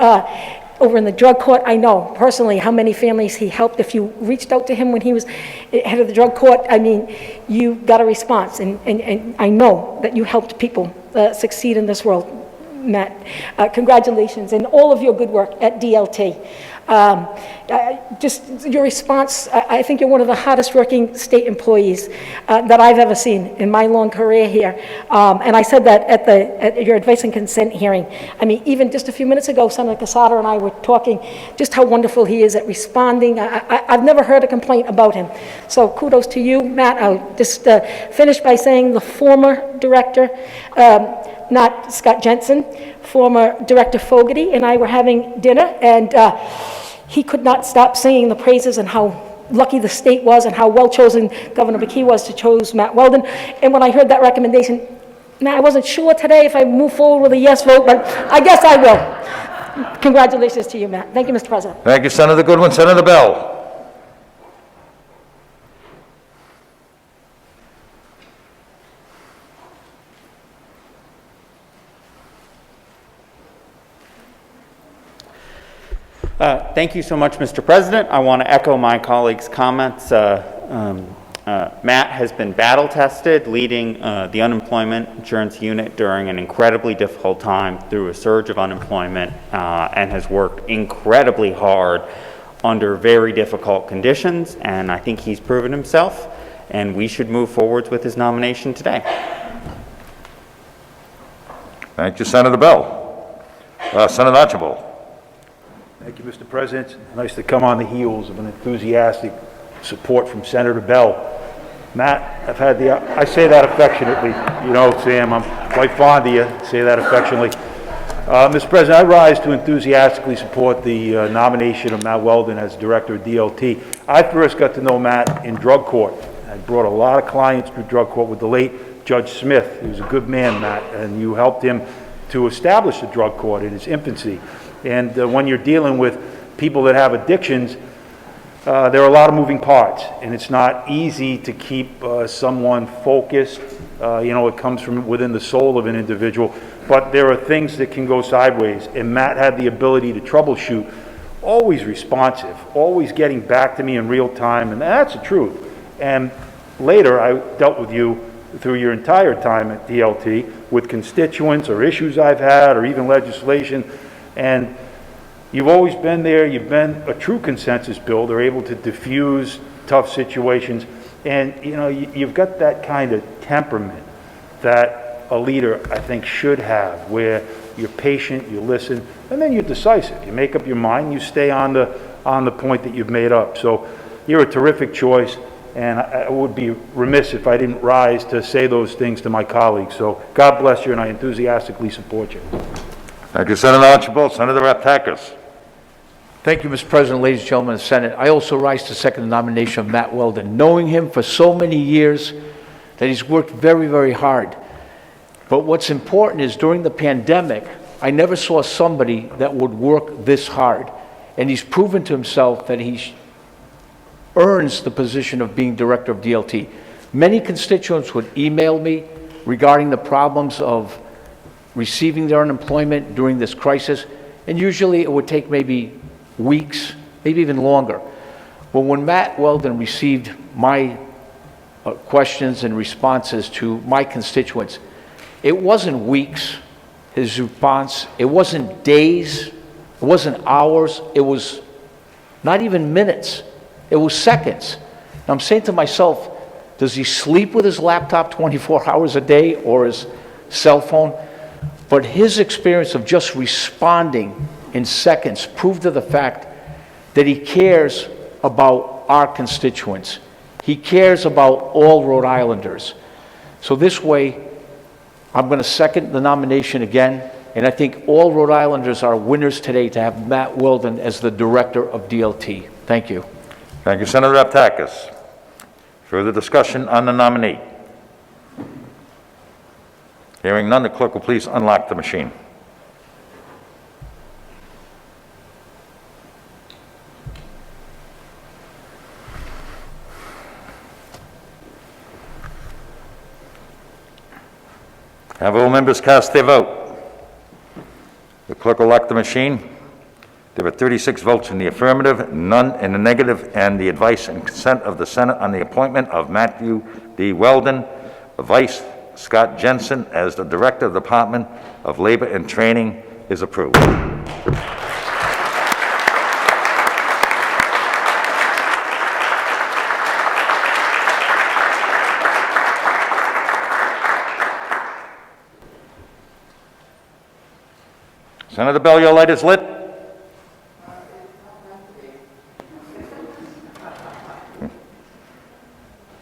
over in the drug court, I know personally how many families he helped. If you reached out to him when he was head of the drug court, I mean, you got a response. And I know that you helped people succeed in this world. Matt, congratulations and all of your good work at DLT. Just your response, I think you're one of the hardest working state employees that I've ever seen in my long career here. And I said that at your advice and consent hearing. I mean, even just a few minutes ago, Senator Casada and I were talking just how wonderful he is at responding. I've never heard a complaint about him. So kudos to you, Matt. I'll just finish by saying the former director, not Scott Jensen, former Director Fogarty and I were having dinner, and he could not stop singing the praises and how lucky the state was and how well chosen Governor McKee was to choose Matt Weldon. And when I heard that recommendation, Matt, I wasn't sure today if I move forward with a yes vote, but I guess I will. Congratulations to you, Matt. Thank you, Mr. President. Thank you, Senator Goodwin. Senator Bell. Thank you so much, Mr. President. I want to echo my colleagues' comments. Matt has been battle-tested, leading the unemployment insurance unit during an incredibly difficult time through a surge of unemployment, and has worked incredibly hard under very difficult conditions, and I think he's proven himself, and we should move forward with his nomination today. Thank you, Senator Bell. Senator Archibald. Thank you, Mr. President. Nice to come on the heels of an enthusiastic support from Senator Bell. Matt, I say that affectionately. You know, Sam, I'm quite fond of you. Say that affectionately. Mr. President, I rise to enthusiastically support the nomination of Matt Weldon as Director of DLT. I first got to know Matt in drug court. I brought a lot of clients through drug court with the late Judge Smith. He was a good man, Matt, and you helped him to establish the drug court in its infancy. And when you're dealing with people that have addictions, there are a lot of moving parts, and it's not easy to keep someone focused. It comes from within the soul of an individual, but there are things that can go sideways, and Matt had the ability to troubleshoot, always responsive, always getting back to me in real time, and that's the truth. And later, I dealt with you through your entire time at DLT with constituents or issues I've had or even legislation. And you've always been there. You've been a true consensus builder, able to diffuse tough situations. And, you've got that kind of temperament that a leader, I think, should have, where you're patient, you listen, and then you're decisive. You make up your mind, you stay on the point that you've made up. So you're a terrific choice, and I would be remiss if I didn't rise to say those things to my colleagues. So God bless you, and I enthusiastically support you. Thank you, Senator Archibald. Senator Raptakis. Thank you, Mr. President, ladies and gentlemen of the Senate. I also rise to second the nomination of Matt Weldon, knowing him for so many years that he's worked very, very hard. But what's important is during the pandemic, I never saw somebody that would work this hard. And he's proven to himself that he earns the position of being director of DLT. Many constituents would email me regarding the problems of receiving their unemployment during this crisis, and usually it would take maybe weeks, maybe even longer. But when Matt Weldon received my questions and responses to my constituents, it wasn't weeks, his response, it wasn't days, it wasn't hours, it was not even minutes, it was seconds. And I'm saying to myself, does he sleep with his laptop 24 hours a day or his cell phone? But his experience of just responding in seconds proved to the fact that he cares about our constituents. He cares about all Rhode Islanders. So this way, I'm going to second the nomination again, and I think all Rhode Islanders are winners today to have Matt Weldon as the director of DLT. Thank you. Thank you, Senator Raptakis. Further discussion on the nominee? Hearing none, the clerk will please unlock the machine. Have all members cast their vote? The clerk will lock the machine. There are 36 votes in the affirmative, none in the negative, and the advice and consent of the Senate on the appointment of Matthew D. Weldon, Vice Scott Jensen as the Director of the Department of Labor and Training is approved. Senator Bell, your light is lit.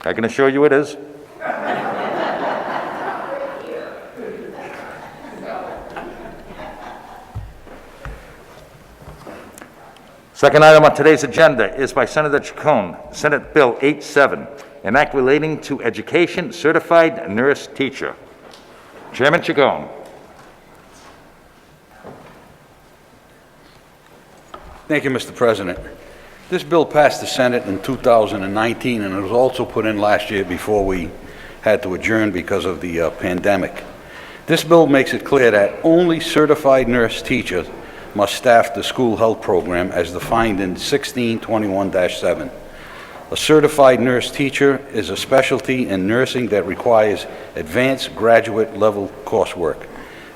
I can assure you it is. Second item on today's agenda is by Senator Ciccone, Senate Bill 87, an act relating to education, certified nurse teacher. Chairman Ciccone. Thank you, Mr. President. This bill passed the Senate in 2019, and it was also put in last year before we had to adjourn because of the pandemic. This bill makes it clear that only certified nurse teachers must staff the school health program as defined in 1621-7. A certified nurse teacher is a specialty in nursing that requires advanced graduate level coursework.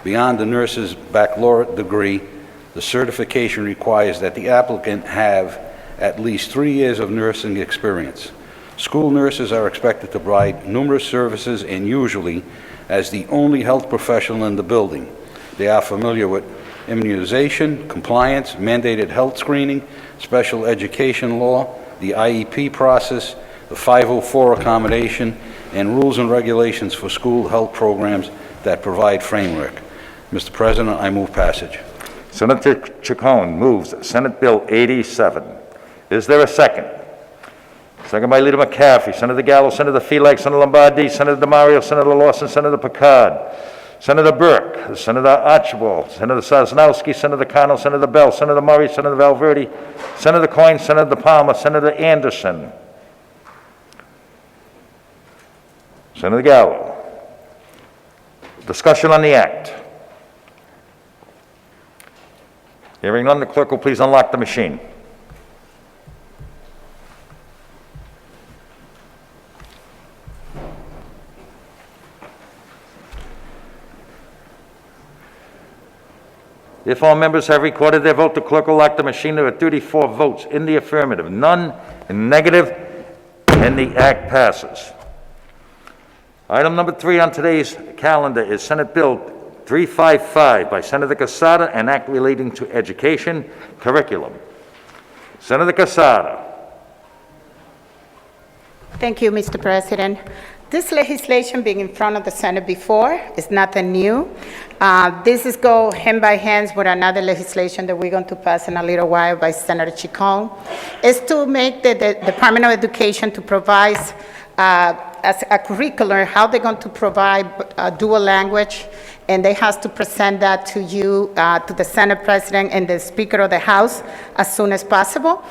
Beyond the nurse's baccalaureate degree, the certification requires that the applicant have at least 3 years of nursing experience. School nurses are expected to provide numerous services, and usually, as the only health professional in the building, they are familiar with immunization, compliance, mandated health screening, special education law, the IEP process, the 504 accommodation, and rules and regulations for school health programs that provide framework. Mr. President, I move passage. Senator Ciccone moves Senate Bill 87. Is there a second? Second by Leader McCaffrey. Senator Gallo, Senator Felix, Senator Lombardi, Senator DeMario, Senator Lawson, Senator Picard, Senator Burke, Senator Archibald, Senator Sosnowski, Senator Connell, Senator Bell, Senator Murray, Senator Valverde, Senator Coyne, Senator Palmer, Senator Anderson, Senator Gallo. Discussion on the act. Hearing none, the clerk will please unlock the machine. If all members have recorded their vote, the clerk will lock the machine. There are 34 votes in the affirmative, none in negative, and the act passes. Item number 3 on today's calendar is Senate Bill 355 by Senator Casada, an act relating to education curriculum. Senator Casada. Thank you, Mr. President. This legislation being in front of the Senate before is nothing new. This is go hand by hand with another legislation that we're going to pass in a little while by Senator Ciccone. Is to make the Department of Education to provide as a curriculum how they're going to provide dual language, and they have to present that to you, to the Senate President and the Speaker of the House as soon as possible.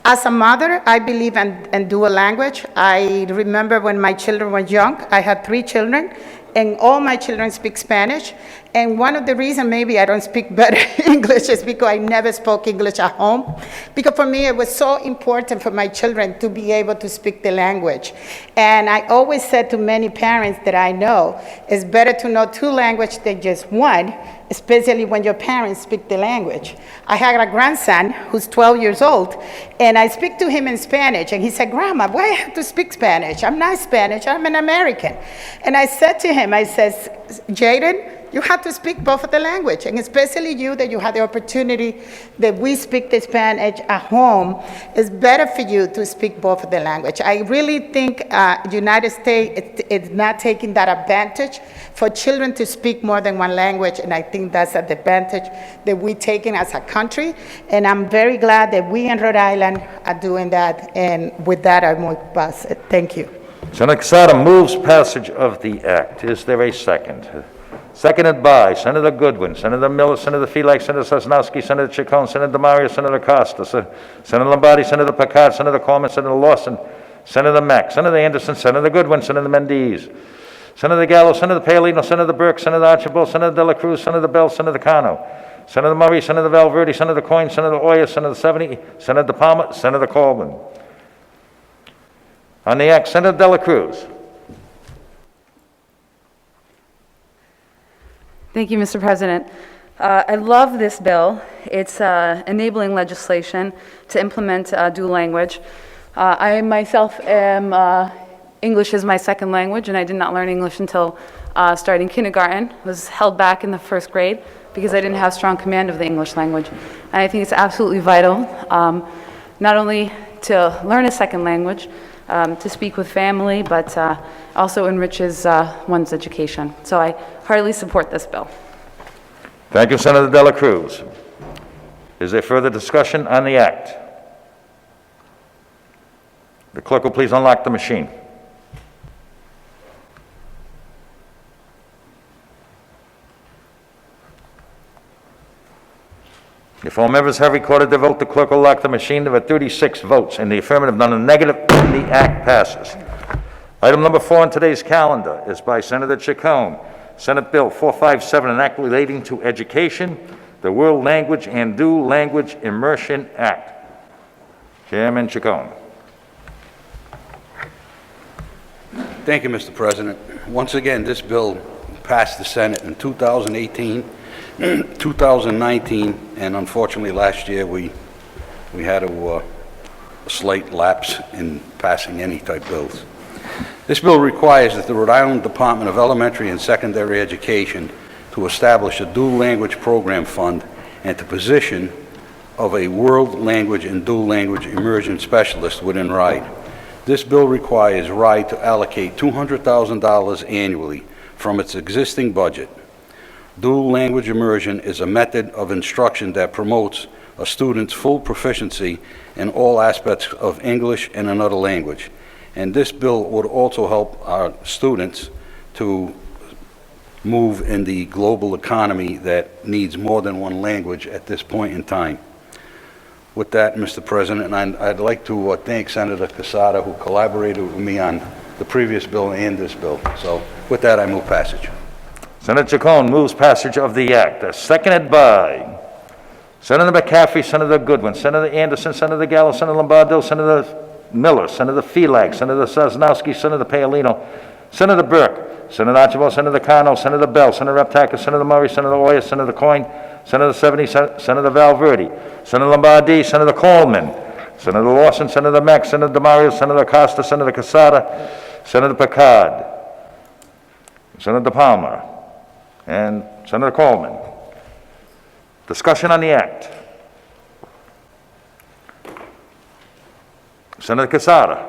As a mother, I believe in dual language. I remember when my children were young, I had 3 children, and all my children speak Spanish. And one of the reasons maybe I don't speak better English is because I never spoke English at home. Because for me, it was so important for my children to be able to speak the language. And I always said to many parents that I know, it's better to know 2 languages than just one, especially when your parents speak the language. I had a grandson who's 12 years old, and I speak to him in Spanish, and he said, "Grandma, why I have to speak Spanish? I'm not Spanish, I'm an American." And I said to him, I says, "Jaden, you have to speak both of the language, and especially you that you have the opportunity that we speak the Spanish at home, it's better for you to speak both of the language." I really think United States is not taking that advantage for children to speak more than one language, and I think that's an advantage that we're taking as a country, and I'm very glad that we in Rhode Island are doing that, and with that I move pass it. Thank you. Senator Casada moves passage of the act. Is there a second? Seconded by Senator Goodwin, Senator Miller, Senator Felix, Senator Sosnowski, Senator Ciccone, Senator DeMario, Senator Costa, Senator Lombardi, Senator Picard, Senator Coleman, Senator Lawson, Senator Mack, Senator Anderson, Senator Goodwin, Senator Mendes, Senator Gallo, Senator Paolino, Senator Burke, Senator Archibald, Senator De La Cruz, Senator Bell, Senator Cano, Senator Murray, Senator Valverde, Senator Coyne, Senator Oyer, Senator 70, Senator Palmer, Senator Coleman. On the act, Senator De La Cruz. Thank you, Mr. President. I love this bill. It's enabling legislation to implement dual language. I myself am, English is my second language, and I did not learn English until starting kindergarten. I was held back in the first grade because I didn't have strong command of the English language. And I think it's absolutely vital, not only to learn a second language, to speak with family, but also enriches one's education. So I heartily support this bill. Thank you, Senator Dela Cruz. Is there further discussion on the act? The clerk will please unlock the machine. If all members have recorded their vote, the clerk will lock the machine. There are 36 votes in the affirmative, none in the negative, and the act passes. Item number 4 on today's calendar is by Senator Chacon. Senate Bill 457, an act relating to education, the World Language and Dual Language Immersion Act. Chairman Chacon. Thank you, Mr. President. Once again, this bill passed the Senate in 2018, 2019, and unfortunately last year we had a slight lapse in passing any type bills. This bill requires that the Rhode Island Department of Elementary and Secondary Education to establish a dual language program fund and the position of a world language and dual language immersion specialist within RIDE. This bill requires RIDE to allocate $200,000 annually from its existing budget. Dual language immersion is a method of instruction that promotes a student's full proficiency in all aspects of English and another language. And this bill would also help our students to move in the global economy that needs more than one language at this point in time. With that, Mr. President, I'd like to thank Senator Quesada, who collaborated with me on the previous bill and this bill. So with that, I move passage. Senator Chacon moves passage of the act, seconded by Senator McCaffrey, Senator Goodwin, Senator Anderson, Senator Gallo, Senator Lombardo, Senator Miller, Senator Felag, Senator Sosnowski, Senator Paolino, Senator Burke, Senator Archibald, Senator Cano, Senator Bell, Senator Reptacker, Senator Murray, Senator Oyer, Senator Coyne, Senator 70, Senator Valverde, Senator Lombardi, Senator Coleman, Senator Lawson, Senator Mack, Senator DeMario, Senator Acosta, Senator Quesada, Senator Picard, Senator De Palma, and Senator Coleman. Discussion on the act. Senator Quesada. I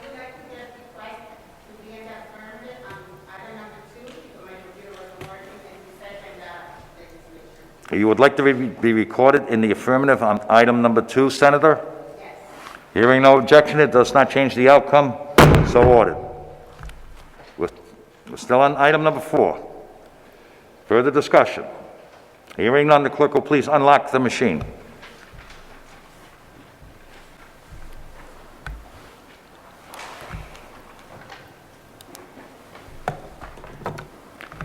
would like to get request to be in the affirmative on item number 2, because my computer wasn't working, and the second legislation. You would like to be recorded in the affirmative on item number 2, Senator? Yes. Hearing no objection, it does not change the outcome. So ordered. We're still on item number 4. Further discussion. Hearing none, the clerk will please unlock the machine.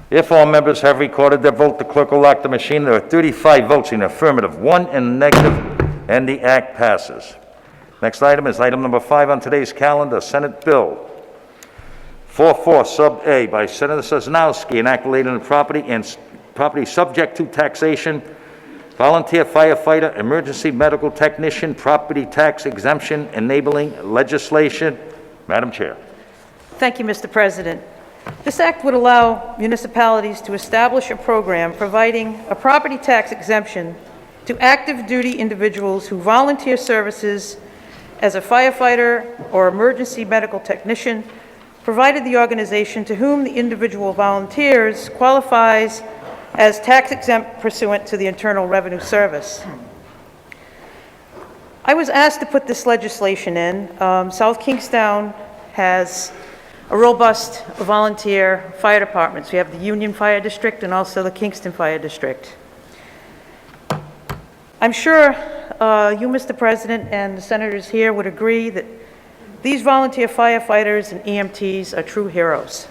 If all members have recorded their vote, the clerk will lock the machine. There are 35 votes in the affirmative, 1 in the negative, and the act passes. Next item is item number 5 on today's calendar, Senate Bill 44 Sub A by Senator Sosnowski, an act relating to property subject to taxation, volunteer firefighter, emergency medical technician, property tax exemption, enabling legislation. Madam Chair. Thank you, Mr. President. This act would allow municipalities to establish a program providing a property tax exemption to active duty individuals who volunteer services as a firefighter or emergency medical technician, provided the organization to whom the individual volunteers qualifies as tax exempt pursuant to the Internal Revenue Service. I was asked to put this legislation in. South Kingstown has a robust volunteer fire departments. We have the Union Fire District and also the Kingston Fire District. I'm sure you, Mr. President, and the senators here would agree that these volunteer firefighters and EMTs are true heroes.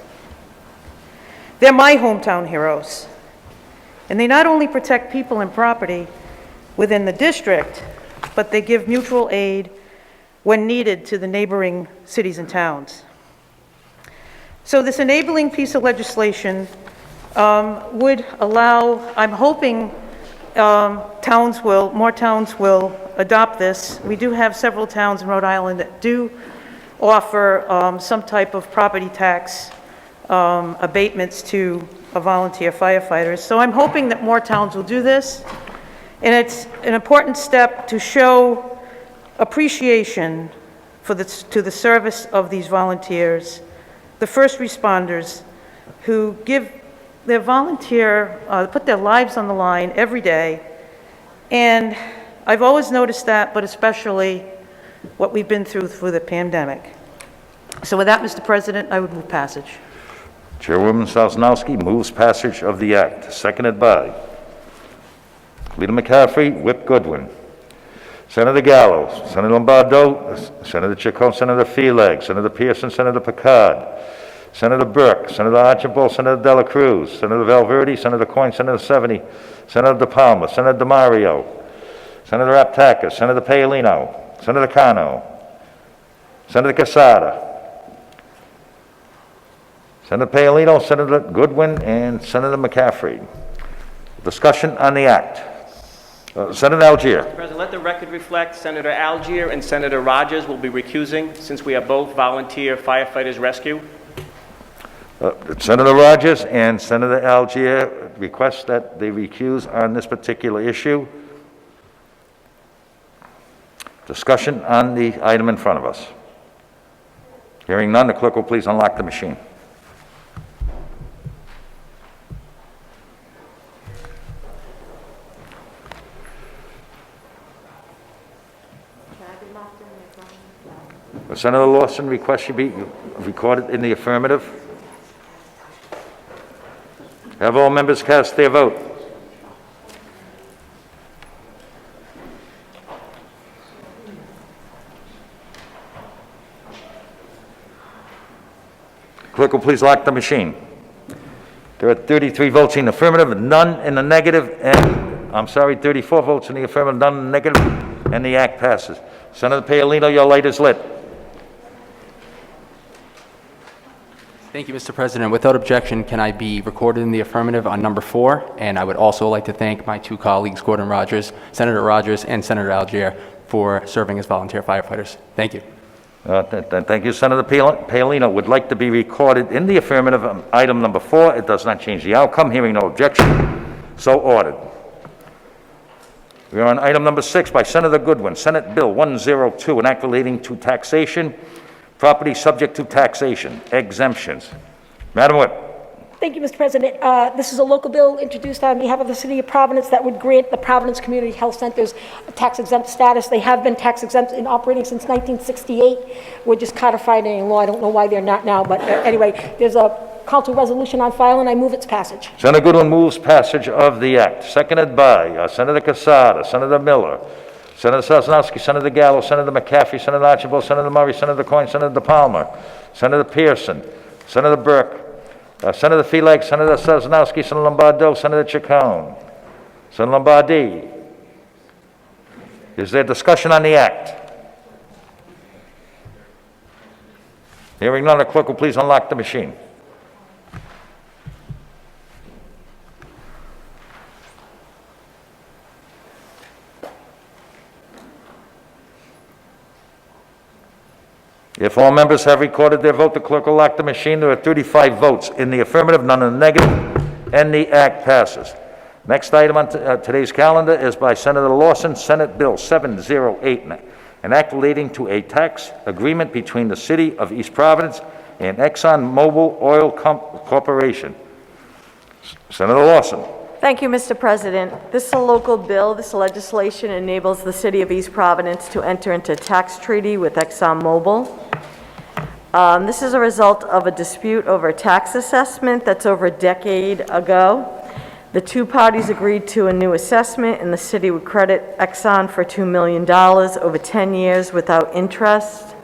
They're my hometown heroes. And they not only protect people and property within the district, but they give mutual aid when needed to the neighboring cities and towns. So this enabling piece of legislation would allow, I'm hoping more towns will adopt this. We do have several towns in Rhode Island that do offer some type of property tax abatements to volunteer firefighters. So I'm hoping that more towns will do this. And it's an important step to show appreciation to the service of these volunteers, the first responders who give their put their lives on the line every day. And I've always noticed that, but especially what we've been through the pandemic. So with that, Mr. President, I would move passage. Chairwoman Sosnowski moves passage of the act, seconded by Leader McCaffrey, Whip Goodwin, Senator Gallo, Senator Lombardo, Senator Chacon, Senator Feelag, Senator Pearson, Senator Picard, Senator Burke, Senator Archibald, Senator Dela Cruz, Senator Valverde, Senator Coyne, Senator Seveny, Senator De Palma, Senator DeMario, Senator Aptakis, Senator Paolino, Senator Cano, Senator Casada, Senator Paolino, Senator Goodwin, and Senator McCaffrey. Discussion on the act. Senator Algier. Mr. President, let the record reflect Senator Algier and Senator Rogers will be recusing since we are both volunteer firefighters rescue. Senator Rogers and Senator Algier request that they recuse on this particular issue. Discussion on the item in front of us. Hearing none, the clerk will please unlock the machine. Senator Lawson requests you be recorded in the affirmative. Have all members cast their vote. Clerk will please lock the machine. There are 33 votes in the affirmative, none in the negative, and, 34 votes in the affirmative, none in the negative, and the act passes. Senator Paolino, your light is lit. Thank you, Mr. President. Without objection, can I be recorded in the affirmative on number 4? And I would also like to thank my two colleagues, Senator Rogers and Senator Algier, for serving as volunteer firefighters. Thank you. Thank you, Senator Paolino. Would like to be recorded in the affirmative on item number 4. It does not change the outcome. Hearing no objection, so ordered. We are on item number 6 by Senator Goodwin, Senate Bill 102, an act relating to taxation, property subject to taxation, exemptions. Madam Whip. Thank you, Mr. President. This is a local bill introduced on behalf of the City of Providence that would grant the Providence Community Health Centers a tax-exempt status. They have been tax-exempt and operating since 1968. We're just codified in law. I don't know why they're not now, but anyway, there's a council resolution on file, and I move its passage. Senator Goodwin moves passage of the act, seconded by Senator Casada, Senator Miller, Senator Sosnowski, Senator Gallo, Senator McCaffrey, Senator Archibald, Senator Murray, Senator Coyne, Senator De Palma, Senator Pearson, Senator Burke, Senator Feelag, Senator Sosnowski, Senator Lombardo, Senator Chacon, Senator Lombardi. Is there discussion on the act? Hearing none, the clerk will please unlock the machine. If all members have recorded their vote, the clerk will lock the machine. There are 35 votes in the affirmative, none in the negative, and the act passes. Next item on today's calendar is by Senator Lawson, Senate Bill 708, an act relating to a tax agreement between the City of East Providence and ExxonMobil Oil Corporation. Senator Lawson. Thank you, Mr. President. This is a local bill. This legislation enables the City of East Providence to enter into a tax treaty with ExxonMobil. This is a result of a dispute over a tax assessment that's over a decade ago. The two parties agreed to a new assessment, and the city would credit Exxon for $2 million over 10 years without interest.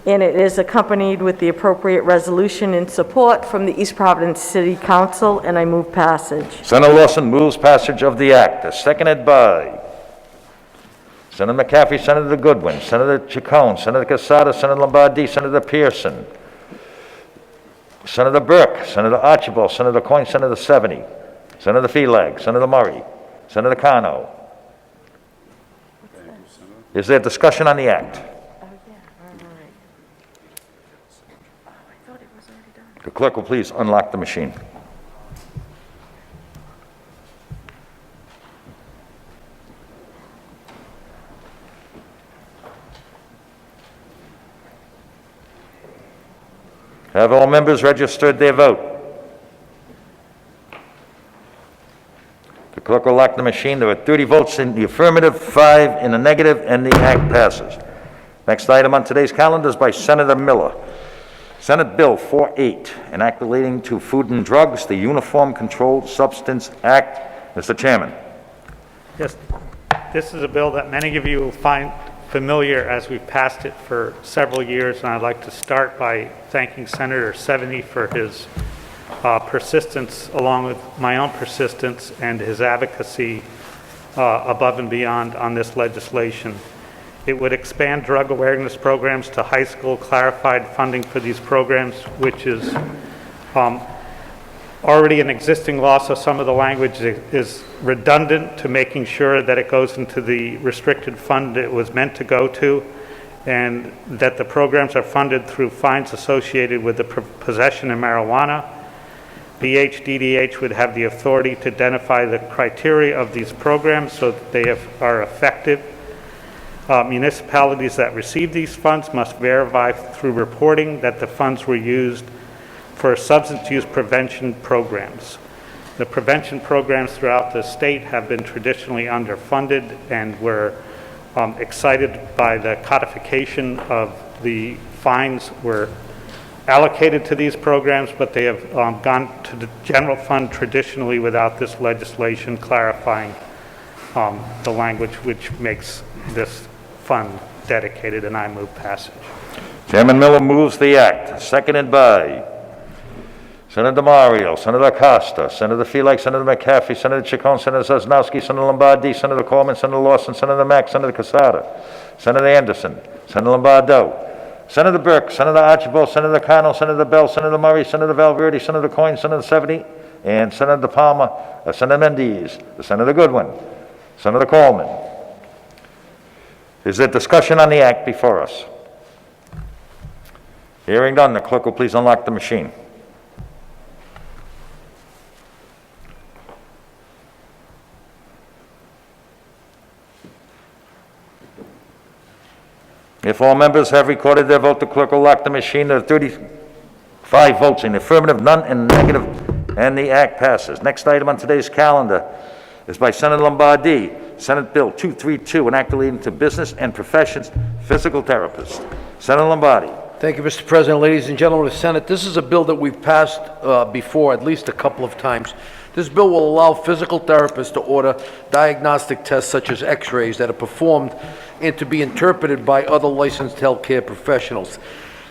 And it is accompanied with the appropriate resolution in support from the East Providence City Council, and I move passage. Senator Lawson moves passage of the act, seconded by Senator McCaffrey, Senator Goodwin, Senator Chacon, Senator Casada, Senator Lombardi, Senator Pearson, Senator Burke, Senator Archibald, Senator Coyne, Senator 70, Senator Felag, Senator Murray, Senator Kano. Is there discussion on the act? The clerk will please unlock the machine. Have all members registered their vote? The clerk will lock the machine. There are 30 votes in the affirmative, 5 in the negative, and the act passes. Next item on today's calendar is by Senator Miller. Senate Bill 48, an act relating to food and drugs, the Uniform Controlled Substance Act. Mr. Chairman. Yes, this is a bill that many of you will find familiar as we've passed it for several years, and I'd like to start by thanking Senator 70 for his persistence, along with my own persistence and his advocacy above and beyond on this legislation. It would expand drug awareness programs to high school, clarified funding for these programs, which is already an existing law, so some of the language is redundant to making sure that it goes into the restricted fund it was meant to go to, and that the programs are funded through fines associated with the possession of marijuana. BHDDH would have the authority to identify the criteria of these programs so that they are effective. Municipalities that receive these funds must verify through reporting that the funds were used for substance use prevention programs. The prevention programs throughout the state have been traditionally underfunded, and we're excited by the codification of the fines were allocated to these programs, but they have gone to the general fund traditionally without this legislation clarifying the language which makes this fund dedicated, and I move passage. Chairman Miller moves the act, seconded by Senator DeMario, Senator Acosta, Senator Felag, Senator McCaffrey, Senator Chacon, Senator Sosnowski, Senator Lombardi, Senator Coleman, Senator Lawson, Senator Mack, Senator Casada, Senator Anderson, Senator Lombardo, Senator Burke, Senator Archibald, Senator Connell, Senator Bell, Senator Murray, Senator Valverde, Senator Coyne, Senator 70, and Senator De Palma, Senator Mendes, Senator Goodwin, Senator Coleman. Is there discussion on the act before us? Hearing none, the clerk will please unlock the machine. If all members have recorded their vote, the clerk will lock the machine. There are 35 votes in the affirmative, none in the negative, and the act passes. Next item on today's calendar is by Senator Lombardi, Senate Bill 232, an act relating to business and professions, physical therapists. Senator Lombardi. Thank you, Mr. President. Ladies and gentlemen of the Senate, this is a bill that we've passed before at least a couple of times. This bill will allow physical therapists to order diagnostic tests such as x-rays that are performed and to be interpreted by other licensed healthcare professionals.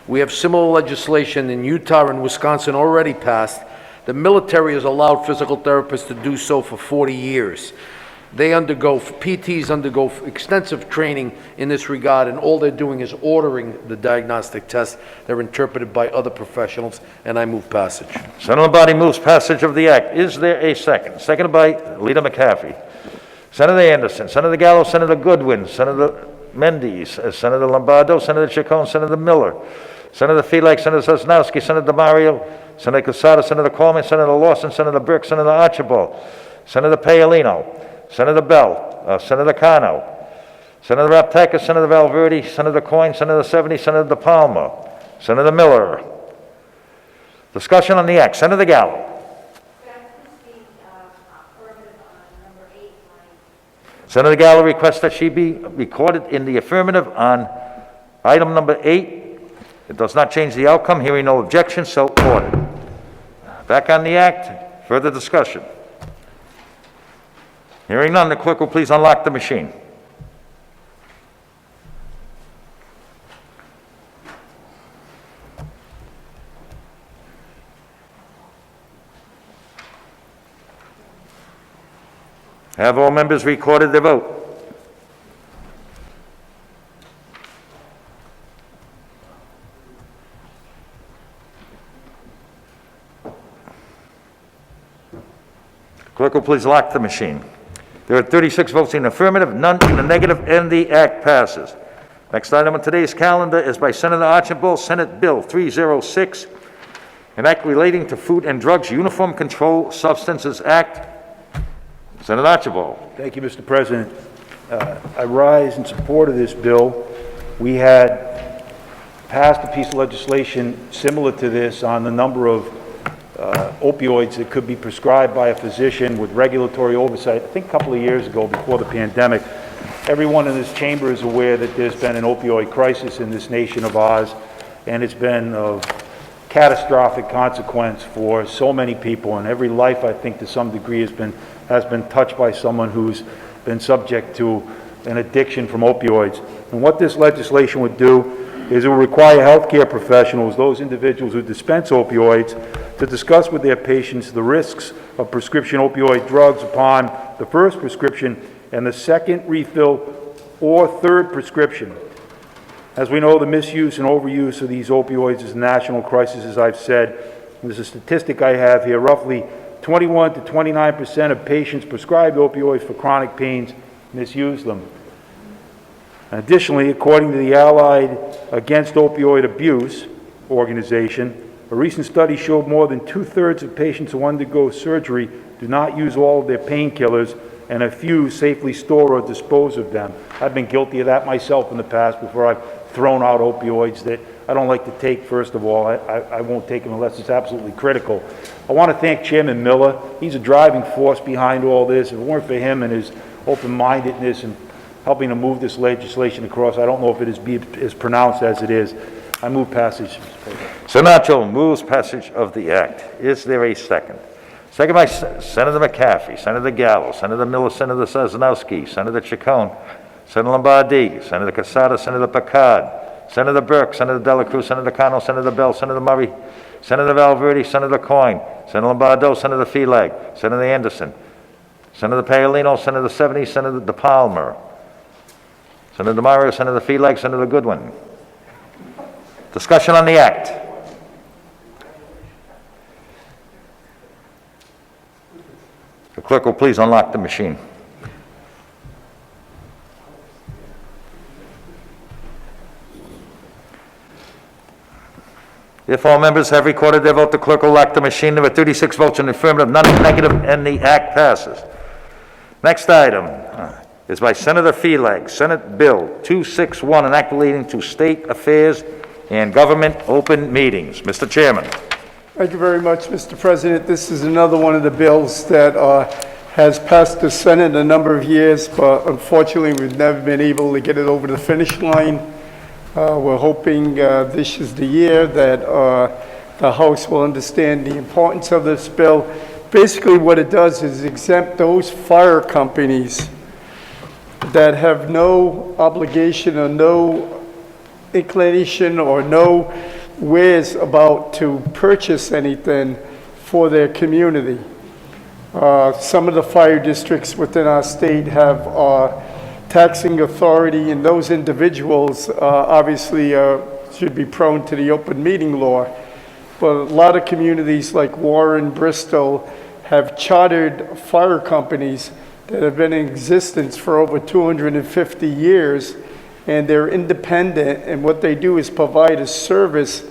We have similar legislation in Utah and Wisconsin already passed. The military has allowed physical therapists to do so for 40 years. PTs undergo extensive training in this regard, and all they're doing is ordering the diagnostic tests. They're interpreted by other professionals, and I move passage. Senator Lombardi moves passage of the act. Is there a second? Seconded by Leader McCaffrey. Senator Anderson, Senator Gallo, Senator Goodwin, Senator Mendes, Senator Lombardo, Senator Chacon, Senator Miller, Senator Felag, Senator Sosnowski, Senator DeMario, Senator Casada, Senator Coleman, Senator Lawson, Senator Burke, Senator Archibald, Senator Paolino, Senator Bell, Senator Cano, Senator Raptakis, Senator Valverde, Senator Coyne, Senator 70, Senator De Palma, Senator Miller. Discussion on the act. Senator Gallo. Senator Gallo requests that she be recorded in the affirmative on item number 8. It does not change the outcome. Hearing no objection, so ordered. Back on the act. Further discussion. Hearing none, the clerk will please unlock the machine. Have all members recorded their vote? Clerk will please lock the machine. There are 36 votes in the affirmative, none in the negative, and the act passes. Next item on today's calendar is by Senator Archibald, Senate Bill 306, an act relating to Food and Drugs Uniform Control Substances Act. Senator Archibald. Thank you, Mr. President. I rise in support of this bill. We had passed a piece of legislation similar to this on the number of opioids that could be prescribed by a physician with regulatory oversight, I think a couple of years ago before the pandemic. Everyone in this chamber is aware that there's been an opioid crisis in this nation of ours, and it's been of catastrophic consequence for so many people, and every life, I think, to some degree has been touched by someone who's been subject to an addiction from opioids. And what this legislation would do is it would require healthcare professionals, those individuals who dispense opioids, to discuss with their patients the risks of prescription opioid drugs upon the first prescription and the second refill or third prescription. As we know, the misuse and overuse of these opioids is a national crisis, as I've said. There's a statistic I have here. Roughly 21 to 29% of patients prescribed opioids for chronic pains misuse them. Additionally, according to the Allied Against Opioid Abuse organization, a recent study showed more than 2/3 of patients who undergo surgery do not use all of their painkillers, and a few safely store or dispose of them. I've been guilty of that myself in the past before I've thrown out opioids that I don't like to take, first of all. I won't take them unless it's absolutely critical. I want to thank Chairman Miller. He's a driving force behind all this. If it weren't for him and his open-mindedness and helping to move this legislation across, I don't know if it is as pronounced as it is. I move passage, Mr. President. Senator moves passage of the act. Is there a second? Second by Senator McCaffrey, Senator Gallo, Senator Miller, Senator Sosnowski, Senator Chacon, Senator Lombardi, Senator Casada, Senator Picard, Senator Burke, Senator Dela Cruz, Senator Cano, Senator Bell, Senator Murray, Senator Valverde, Senator Coyne, Senator Lombardo, Senator Felag, Senator Anderson, Senator Paolino, Senator Seveny, Senator DePalmer, Senator Mario, Senator Felag, Senator Goodwin. Discussion on the act. The clerk will please unlock the machine. If all members have recorded their vote, the clerk will lock the machine. There were 36 votes in the affirmative, none in the negative, and the act passes. Next item is by Senator Felag, Senate Bill 261, an act relating to state affairs and government open meetings. Mr. Chairman. Thank you very much, Mr. President. This is another one of the bills that has passed the Senate a number of years, but unfortunately we've never been able to get it over the finish line. We're hoping this is the year that the House will understand the importance of this bill. Basically what it does is exempt those fire companies that have no obligation or no inclination or no ways about to purchase anything for their community. Some of the fire districts within our state have taxing authority, and those individuals obviously should be prone to the open meeting law. But a lot of communities like Warren, Bristol have chartered fire companies that have been in existence for over 250 years, and they're independent, and what they do is provide a service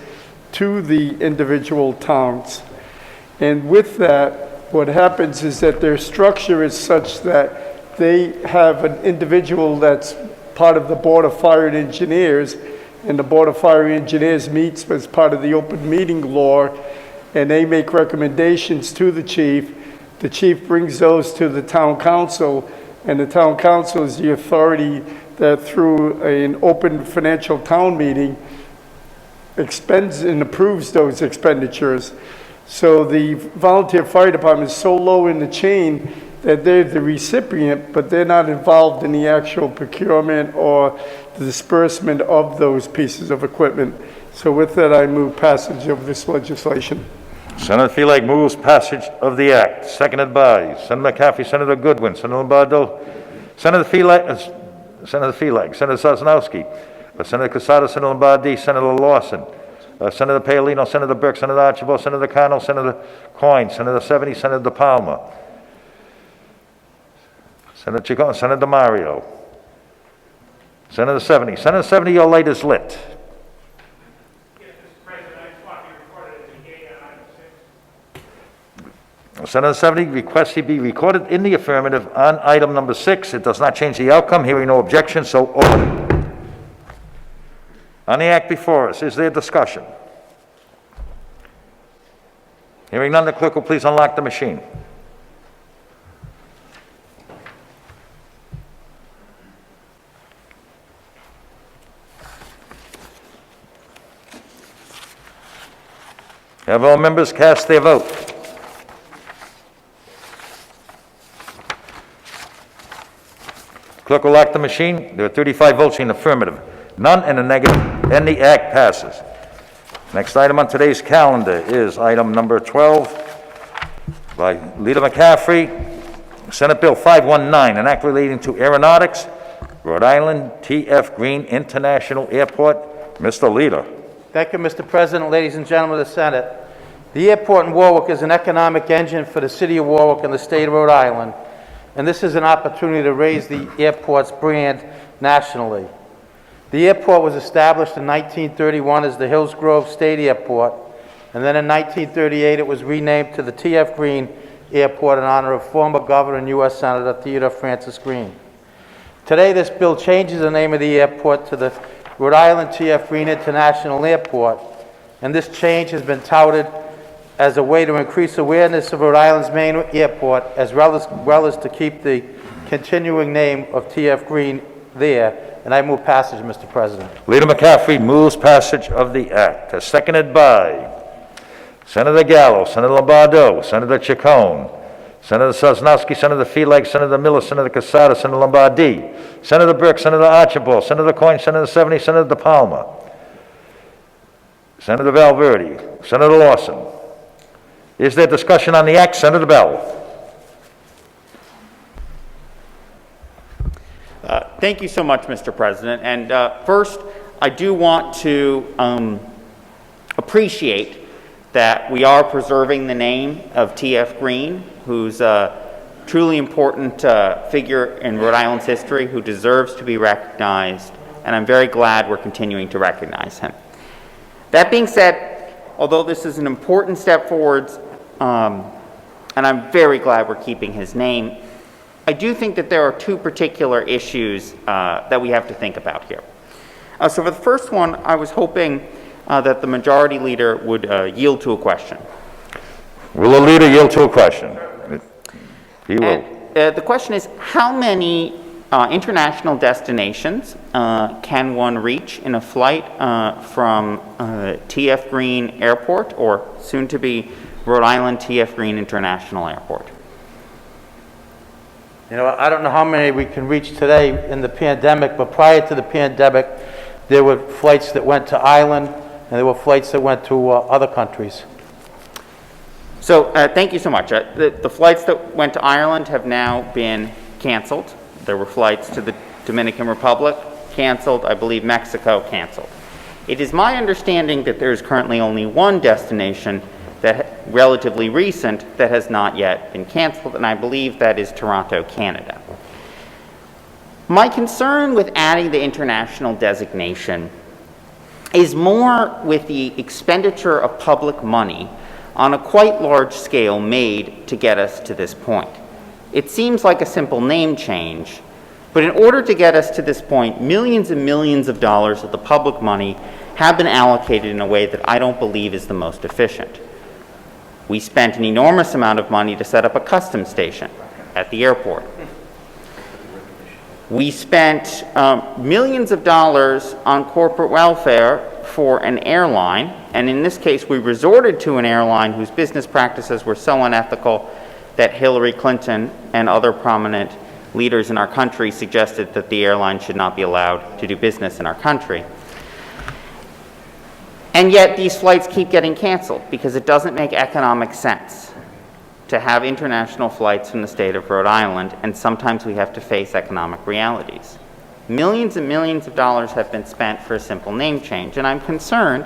to the individual towns. And with that, what happens is that their structure is such that they have an individual that's part of the Board of Fire and Engineers, and the Board of Fire and Engineers meets as part of the open meeting law, and they make recommendations to the chief. The chief brings those to the town council, and the town council is the authority that through an open financial town meeting expends and approves those expenditures. So the volunteer fire department is so low in the chain that they're the recipient, but they're not involved in the actual procurement or the disbursement of those pieces of equipment. So with that, I move passage of this legislation. Senator Felag moves passage of the act, seconded by Senator McCaffrey, Senator Goodwin, Senator Lombardo, Senator Felag, Senator Sosnowski, Senator Casada, Senator Lombardi, Senator Lawson, Senator Paolino, Senator Burke, Senator Archibald, Senator Cano, Senator Coyne, Senator Seveny, Senator DePalma, Senator Chacon, Senator Mario. Senator 70. Senator 70, your light is lit. Senator 70 requests he be recorded in the affirmative on item number 6. It does not change the outcome. Hearing no objection, so ordered. On the act before us, is there discussion? Hearing none, the clerk will please unlock the machine. Have all members cast their vote? Clerk will lock the machine. There are 35 votes in the affirmative, none in the negative, and the act passes. Next item on today's calendar is item number 12 by Leader McCaffrey, Senate Bill 519, an act relating to Aeronautics, Rhode Island T.F. Green International Airport. Mr. Leader. Thank you, Mr. President, ladies and gentlemen of the Senate. The airport in Warwick is an economic engine for the city of Warwick and the state of Rhode Island, and this is an opportunity to raise the airport's brand nationally. The airport was established in 1931 as the Hillsgrove State Airport, and then in 1938 it was renamed to the T.F. Green Airport in honor of former Governor and U.S. Senator Theodore Francis Green. Today this bill changes the name of the airport to the Rhode Island T.F. Green International Airport, and this change has been touted as a way to increase awareness of Rhode Island's main airport, as well as to keep the continuing name of T.F. Green there. And I move passage, Mr. President. Leader McCaffrey moves passage of the act, as seconded by Senator Gallo, Senator Lombardo, Senator Chacon, Senator Sosnowski, Senator Felag, Senator Miller, Senator Casada, Senator Lombardi, Senator Burke, Senator Archibald, Senator Coyne, Senator 70, Senator DePalma, Senator Valverde, Senator Lawson. Is there discussion on the act? Senator Bell. Thank you so much, Mr. President. And first, I do want to appreciate that we are preserving the name of T.F. Green, who's a truly important figure in Rhode Island's history, who deserves to be recognized, and I'm very glad we're continuing to recognize him. That being said, although this is an important step forwards, and I'm very glad we're keeping his name, I do think that there are two particular issues that we have to think about here. So for the first one, I was hoping that the majority leader would yield to a question. Will the leader yield to a question? He will. And, the question is, how many international destinations can one reach in a flight from T.F. Green Airport, or soon to be Rhode Island T.F. Green International Airport? You know, I don't know how many we can reach today in the pandemic, but prior to the pandemic, there were flights that went to Ireland, and there were flights that went to other countries. So thank you so much. The flights that went to Ireland have now been canceled. There were flights to the Dominican Republic, canceled. I believe Mexico, canceled. It is my understanding that there is currently only one destination that relatively recent that has not yet been canceled, and I believe that is Toronto, Canada. My concern with adding the international designation is more with the expenditure of public money on a quite large scale made to get us to this point. It seems like a simple name change, but in order to get us to this point, millions and millions of dollars of the public money have been allocated in a way that I don't believe is the most efficient. We spent an enormous amount of money to set up a customs station at the airport. We spent millions of dollars on corporate welfare for an airline, and in this case we resorted to an airline whose business practices were so unethical that Hillary Clinton and other prominent leaders in our country suggested that the airline should not be allowed to do business in our country. And yet these flights keep getting canceled because it doesn't make economic sense to have international flights from the state of Rhode Island, and sometimes we have to face economic realities. Millions and millions of dollars have been spent for a simple name change, and I'm concerned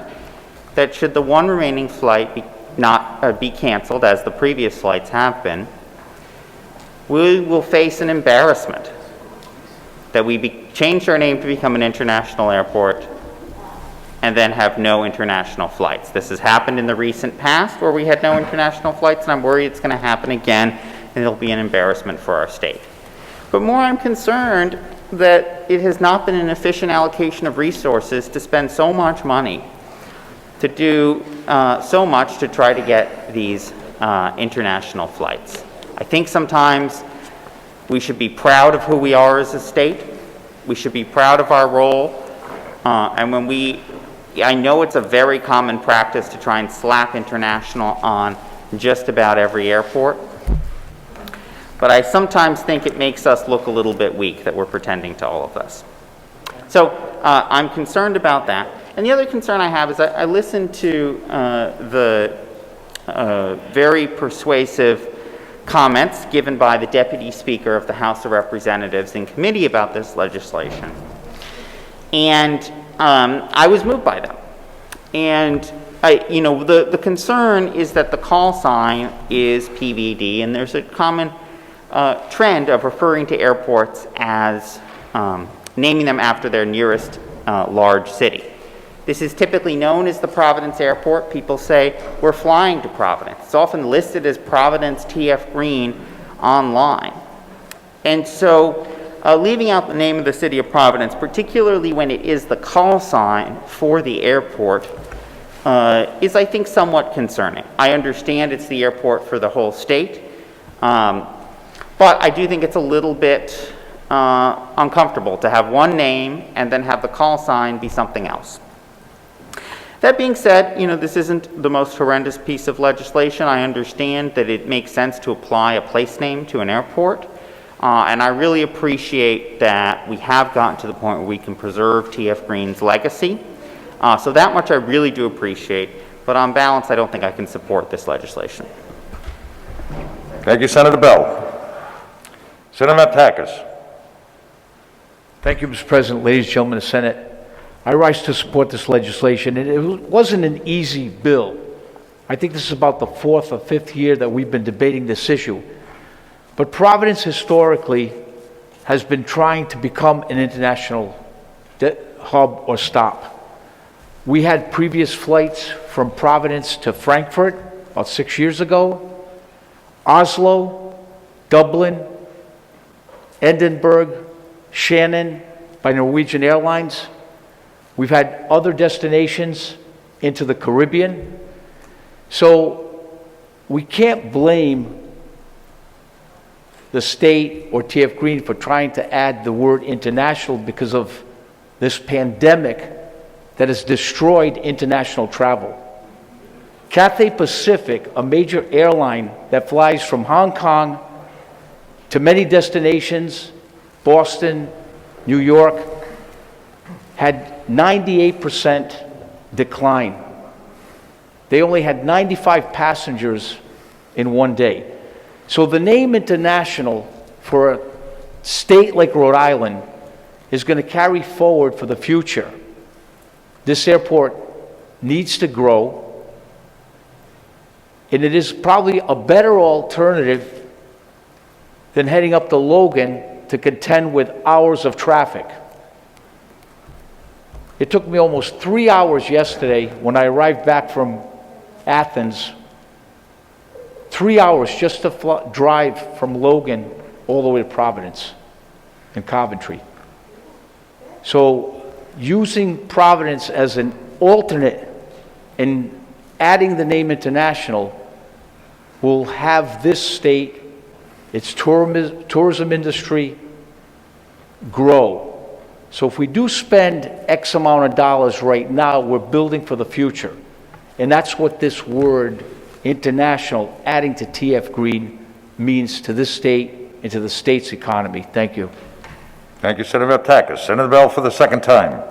that should the one remaining flight not be canceled, as the previous flights have been, we will face an embarrassment that we changed our name to become an international airport and then have no international flights. This has happened in the recent past where we had no international flights, and I'm worried it's going to happen again, and it'll be an embarrassment for our state. But more, I'm concerned that it has not been an efficient allocation of resources to spend so much money to do so much to try to get these international flights. I think sometimes we should be proud of who we are as a state. We should be proud of our role. And when I know it's a very common practice to try and slap international on just about every airport, but I sometimes think it makes us look a little bit weak that we're pretending to all of this. So I'm concerned about that. And the other concern I have is I listened to the very persuasive comments given by the Deputy Speaker of the House of Representatives in committee about this legislation. And I was moved by them. And the concern is that the call sign is PVD, and there's a common trend of referring to airports as naming them after their nearest large city. This is typically known as the Providence Airport. People say, we're flying to Providence. It's often listed as Providence TF Green online. And so leaving out the name of the city of Providence, particularly when it is the call sign for the airport, is, I think, somewhat concerning. I understand it's the airport for the whole state, but I do think it's a little bit uncomfortable to have one name and then have the call sign be something else. That being said, this isn't the most horrendous piece of legislation. I understand that it makes sense to apply a place name to an airport, and I really appreciate that we have gotten to the point where we can preserve TF Green's legacy. So that much I really do appreciate, but on balance, I don't think I can support this legislation. Thank you, Senator Bell. Senator Matakis. Thank you, Mr. President. Ladies and gentlemen of the Senate, I rise to support this legislation. And it wasn't an easy bill. I think this is about the 4th or 5th year that we've been debating this issue. But Providence historically has been trying to become an international hub or stop. We had previous flights from Providence to Frankfurt about 6 years ago, Oslo, Dublin, Edinburgh, Shannon by Norwegian Airlines. We've had other destinations into the Caribbean. So we can't blame the state or TF Green for trying to add the word international because of this pandemic that has destroyed international travel. Cathay Pacific, a major airline that flies from Hong Kong to many destinations, Boston, New York, had 98% decline. They only had 95 passengers in one day. So the name international for a state like Rhode Island is going to carry forward for the future. This airport needs to grow, and it is probably a better alternative than heading up to Logan to contend with hours of traffic. It took me almost 3 hours yesterday when I arrived back from Athens, 3 hours just to drive from Logan all the way to Providence and Coventry. So using Providence as an alternate and adding the name international will have this state, its tourism industry, grow. So if we do spend X amount of dollars right now, we're building for the future. And that's what this word, international, adding to TF Green, means to this state and to the state's economy. Thank you. Thank you, Senator Matakis. Senator Bell for the second time.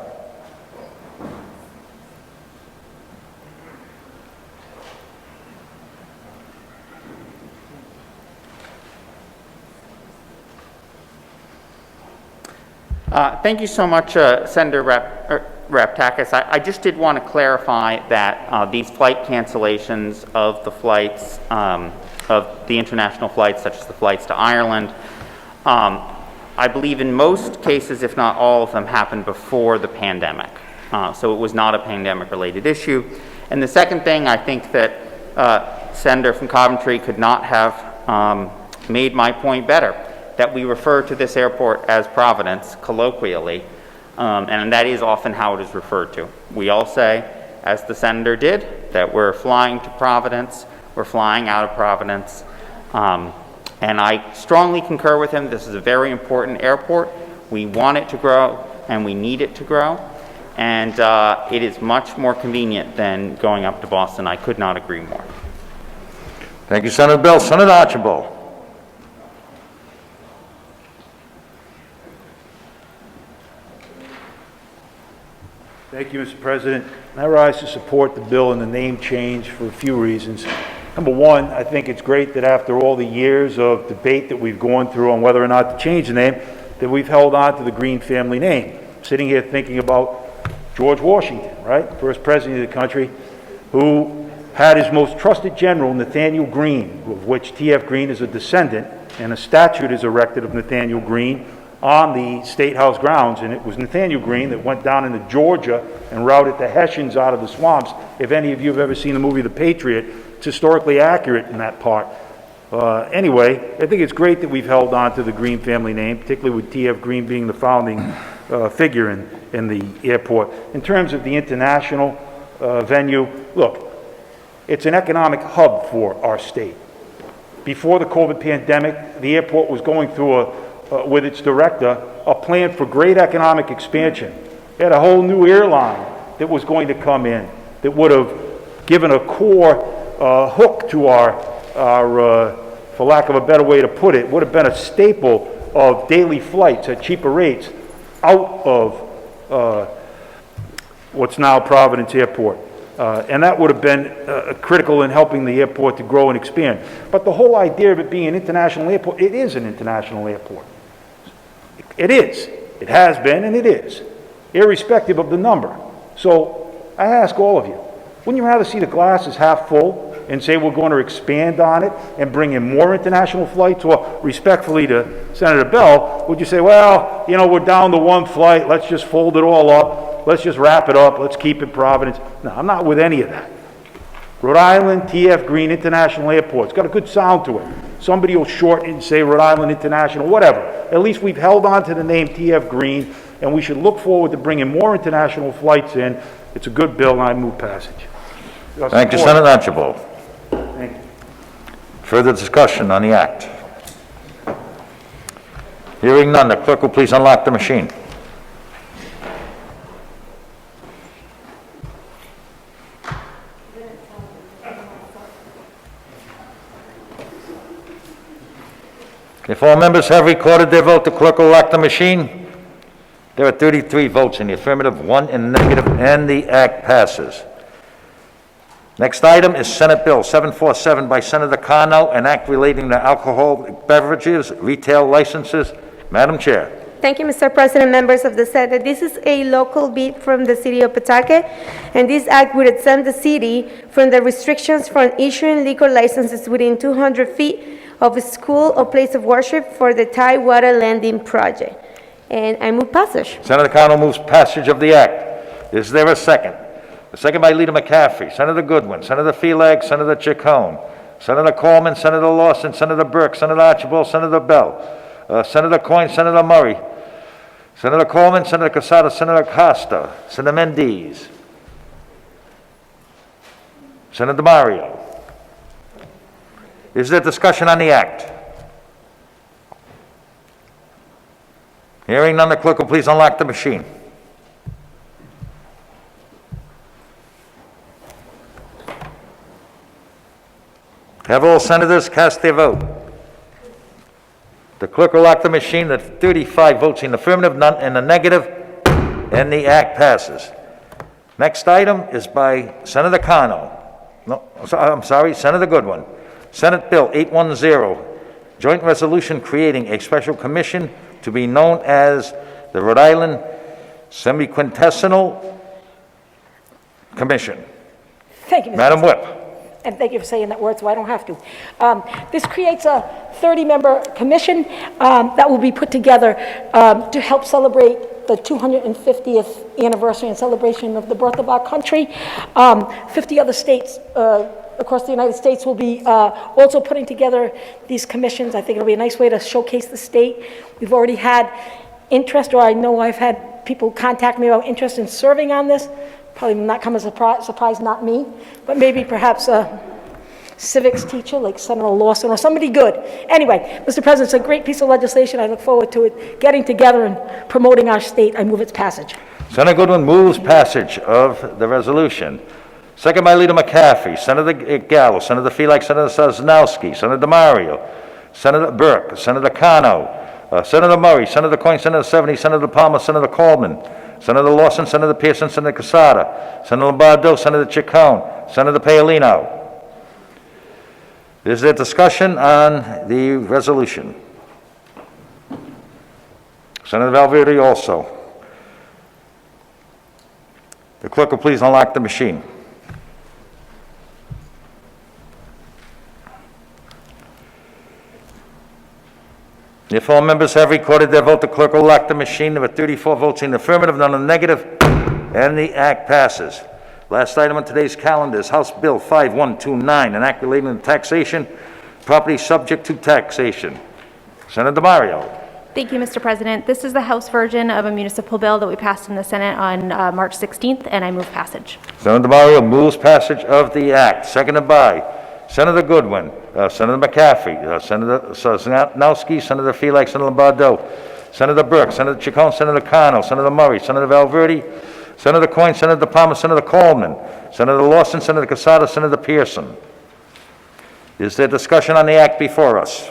Thank you so much, Senator Rep. Takis. I just did want to clarify that these flight cancellations of the flights, of the international flights, such as the flights to Ireland, I believe in most cases, if not all of them, happened before the pandemic. So it was not a pandemic-related issue. And the second thing, I think that Senator from Coventry could not have made my point better, that we refer to this airport as Providence colloquially, and that is often how it is referred to. We all say, as the senator did, that we're flying to Providence, we're flying out of Providence, and I strongly concur with him. This is a very important airport. We want it to grow, and we need it to grow, and it is much more convenient than going up to Boston. I could not agree more. Thank you, Senator Bill. Senator Archibald. Thank you, Mr. President. I rise to support the bill and the name change for a few reasons. Number one, I think it's great that after all the years of debate that we've gone through on whether or not to change the name, that we've held on to the Green family name. Sitting here thinking about George Washington, right? First president of the country, who had his most trusted general, Nathaniel Greene, of which T.F. Greene is a descendant, and a statue is erected of Nathaniel Greene on the State House grounds, and it was Nathaniel Greene that went down into Georgia and routed the Hessians out of the swamps. If any of you have ever seen the movie The Patriot, it's historically accurate in that part. Anyway, I think it's great that we've held on to the Greene family name, particularly with T.F. Greene being the founding figure in the airport. In terms of the international venue, look, it's an economic hub for our state. Before the COVID pandemic, the airport was going through with its director, a plan for great economic expansion. It had a whole new airline that was going to come in that would have given a core hook to our, for lack of a better way to put it, would have been a staple of daily flights at cheaper rates out of what's now Providence Airport. And that would have been critical in helping the airport to grow and expand. But the whole idea of it being an international airport, it is an international airport. It is. It has been, and it is, irrespective of the number. So I ask all of you, wouldn't you rather see the glasses half full and say we're going to expand on it and bring in more international flights? Or respectfully to Senator Bell, would you say, well, you know, we're down to one flight, let's just fold it all up, let's just wrap it up, let's keep it Providence? No, I'm not with any of that. Rhode Island T.F. Greene International Airport. It's got a good sound to it. Somebody will shorten it and say Rhode Island International, whatever. At least we've held on to the name T.F. Greene, and we should look forward to bringing more international flights in. It's a good bill, and I move passage. Thank you, Senator Archibald. Thank you. Further discussion on the act? Hearing none, the clerk will please unlock the machine. If all members have recorded their vote, the clerk will lock the machine. There are 33 votes in the affirmative, 1 in the negative, and the act passes. Next item is Senate Bill 747 by Senator Carno, an act relating to alcoholic beverages, retail licenses. Madam Chair. Thank you, Mr. President, members of the Senate. This is a local bill from the city of Pawtucket, and this act would exempt the city from the restrictions from issuing liquor licenses within 200 feet of a school or place of worship for the Tidewater Landing project. And I move passage. Senator Carno moves passage of the act. Is there a second? A second by Leader McCaffrey, Senator Goodwin, Senator Felag, Senator Chacon, Senator Coleman, Senator Lawson, Senator Burke, Senator Archibald, Senator Bell, Senator Coyne, Senator Murray, Senator Coleman, Senator Casada, Senator Costa, Senator Mendes, Senator Mario. Is there discussion on the act? Hearing none, the clerk will please unlock the machine. Have all senators cast their vote? The clerk will lock the machine. The 35 votes in the affirmative, none in the negative, and the act passes. Next item is by Senator Carno. No, I'm sorry, Senator Goodwin. Senate Bill 810, joint resolution creating a special commission to be known as the Rhode Island Semi-Quintessential Commission. Thank you, Mr. Madam President. Whip. And thank you for saying that word so I don't have to. This creates a 30-member commission that will be put together to help celebrate the 250th anniversary and celebration of the birth of our country. 50 other states across the United States will be also putting together these commissions. I think it'll be a nice way to showcase the state. We've already had interest, or I know I've had people contact me about interest in serving on this. Probably not come as a surprise, not me, but maybe perhaps a civics teacher like Senator Lawson or somebody good. Anyway, Mr. President, it's a great piece of legislation. I look forward to it getting together and promoting our state. I move its passage. Senator Goodwin moves passage of the resolution. Second by Leader McCaffrey, Senator Gallo, Senator Felix, Senator Sosnowski, Senator DeMario, Senator Burke, Senator Cano, Senator Murray, Senator Coyne, Senator 70, Senator Palmer, Senator Coleman, Senator Lawson, Senator Pearson, Senator Casada, Senator Lombardo, Senator Chacon, Senator Paolino. Is there discussion on the resolution? Senator Valverde also. The clerk will please unlock the machine. If all members have recorded their vote, the clerk will lock the machine. There were 34 votes in the affirmative, none in the negative, and the act passes. Last item on today's calendar is House Bill 5129, an act relating to taxation, property subject to taxation. Senator DeMario. Thank you, Mr. President. This is the House version of a municipal bill that we passed in the Senate on March 16th, and I move passage. Senator DeMario moves passage of the act, seconded by Senator Goodwin, Senator McCaffrey, Senator Sosnowski, Senator Felix, Senator Lombardo, Senator Burke, Senator Chacon, Senator Cano, Senator Murray, Senator Valverde, Senator Coyne, Senator Palmer, Senator Coleman, Senator Lawson, Senator Casada, Senator Pearson. Is there discussion on the act before us?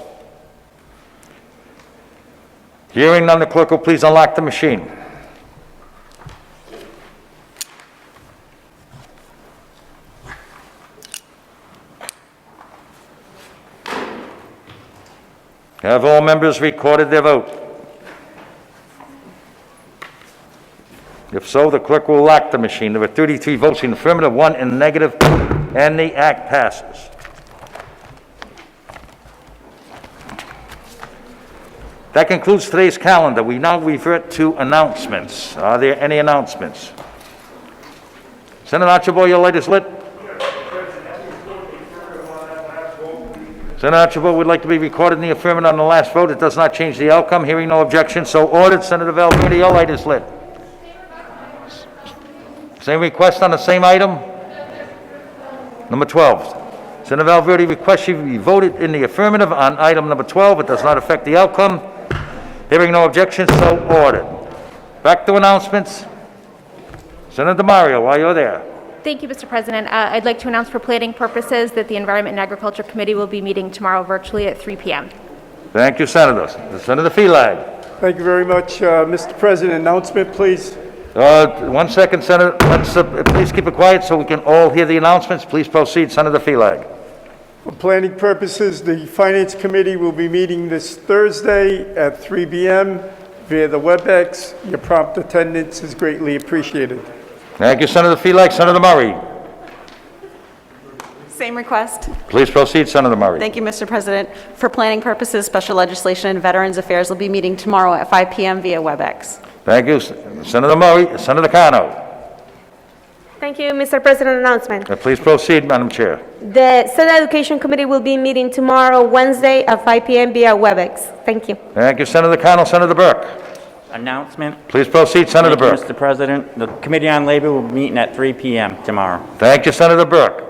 Hearing none, the clerk will please unlock the machine. Have all members recorded their vote? If so, the clerk will lock the machine. There were 33 votes in the affirmative, 1 in the negative, and the act passes. That concludes today's calendar. We now revert to announcements. Are there any announcements? Senator Archibald, your light is lit. Senator Archibald would like to be recorded in the affirmative on the last vote. It does not change the outcome. Hearing no objection, so ordered. Senator Valverde, your light is lit. Same request on the same item? Number 12. Senator Valverde requests you be voted in the affirmative on item number 12. It does not affect the outcome. Hearing no objection, so ordered. Back to announcements. Senator DeMario, while you're there. Thank you, Mr. President. I'd like to announce for planning purposes that the Environment and Agriculture Committee will be meeting tomorrow virtually at 3 p.m. Thank you, Senator. Senator Felag. Thank you very much, Mr. President. Announcement, please. 1 second, Senator. Let's please keep it quiet so we can all hear the announcements. Please proceed, Senator Felag. For planning purposes, the Finance Committee will be meeting this Thursday at 3 p.m. via the WebEx. Your prompt attendance is greatly appreciated. Thank you, Senator Felag. Senator Murray. Same request. Please proceed, Senator Murray. Thank you, Mr. President. For planning purposes, Special Legislation and Veterans Affairs will be meeting tomorrow at 5 p.m. via WebEx. Thank you, Senator Murray. Senator Cano. Thank you, Mr. President. Announcement. Please proceed, Madam Chair. The Senate Education Committee will be meeting tomorrow, Wednesday, at 5 p.m. via WebEx. Thank you. Thank you, Senator Cano. Senator Burke. Announcement. Please proceed, Senator Thank Burke. you, Mr. President. The Committee on Labor will be meeting at 3 p.m. tomorrow. Thank you, Senator Burke.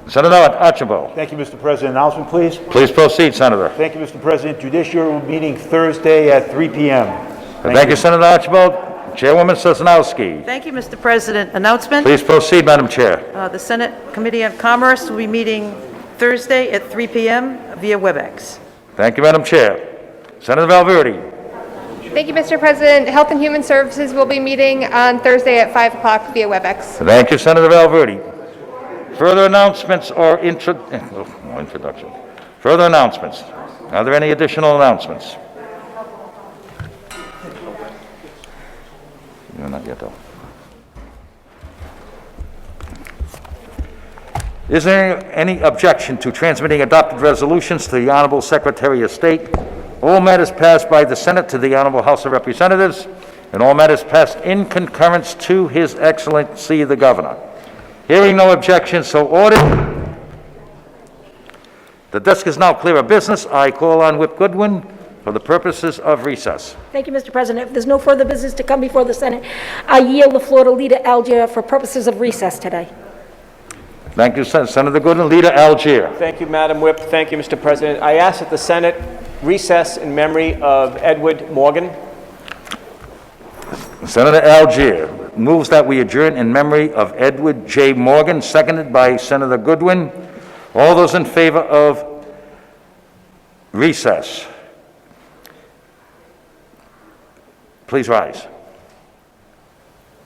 Senator Archibald. Thank you, Mr. President. Announcement, please. Please proceed, Senator. Thank you, Mr. President. Judiciary will be meeting Thursday at 3 p.m. Thank you, Senator Archibald. Chairwoman Sosnowski. Thank you, Mr. President. Announcement. Please proceed, Madam Chair. The Senate Committee on Commerce will be meeting Thursday at 3 p.m. via WebEx. Thank you, Madam Chair. Senator Valverde. Thank you, Mr. President. Health and Human Services will be meeting on Thursday at 5 o'clock via WebEx. Thank you, Senator Valverde. Further announcements or introduction? Further announcements? Are there any additional announcements? No, not yet, though. Is there any objection to transmitting adopted resolutions to the Honorable Secretary of State? All matters passed by the Senate to the Honorable House of Representatives, and all matters passed in concurrence to His Excellency the Governor. Hearing no objection, so ordered. The desk is now clear of business. I call on Whip Goodwin for the purposes of recess. Thank you, Mr. President. If there's no further business to come before the Senate, I yield the floor to Leader Algier for purposes of recess today. Thank you, Senator Goodwin. Leader Algier. Thank you, Madam Whip. Thank you, Mr. President. I ask that the Senate recess in memory of Edward Morgan. Senator Algier moves that we adjourn in memory of Edward J. Morgan, seconded by Senator Goodwin. All those in favor of recess, please rise.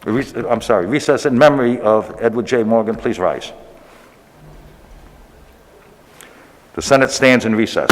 Recess in memory of Edward J. Morgan, please rise. The Senate stands in recess.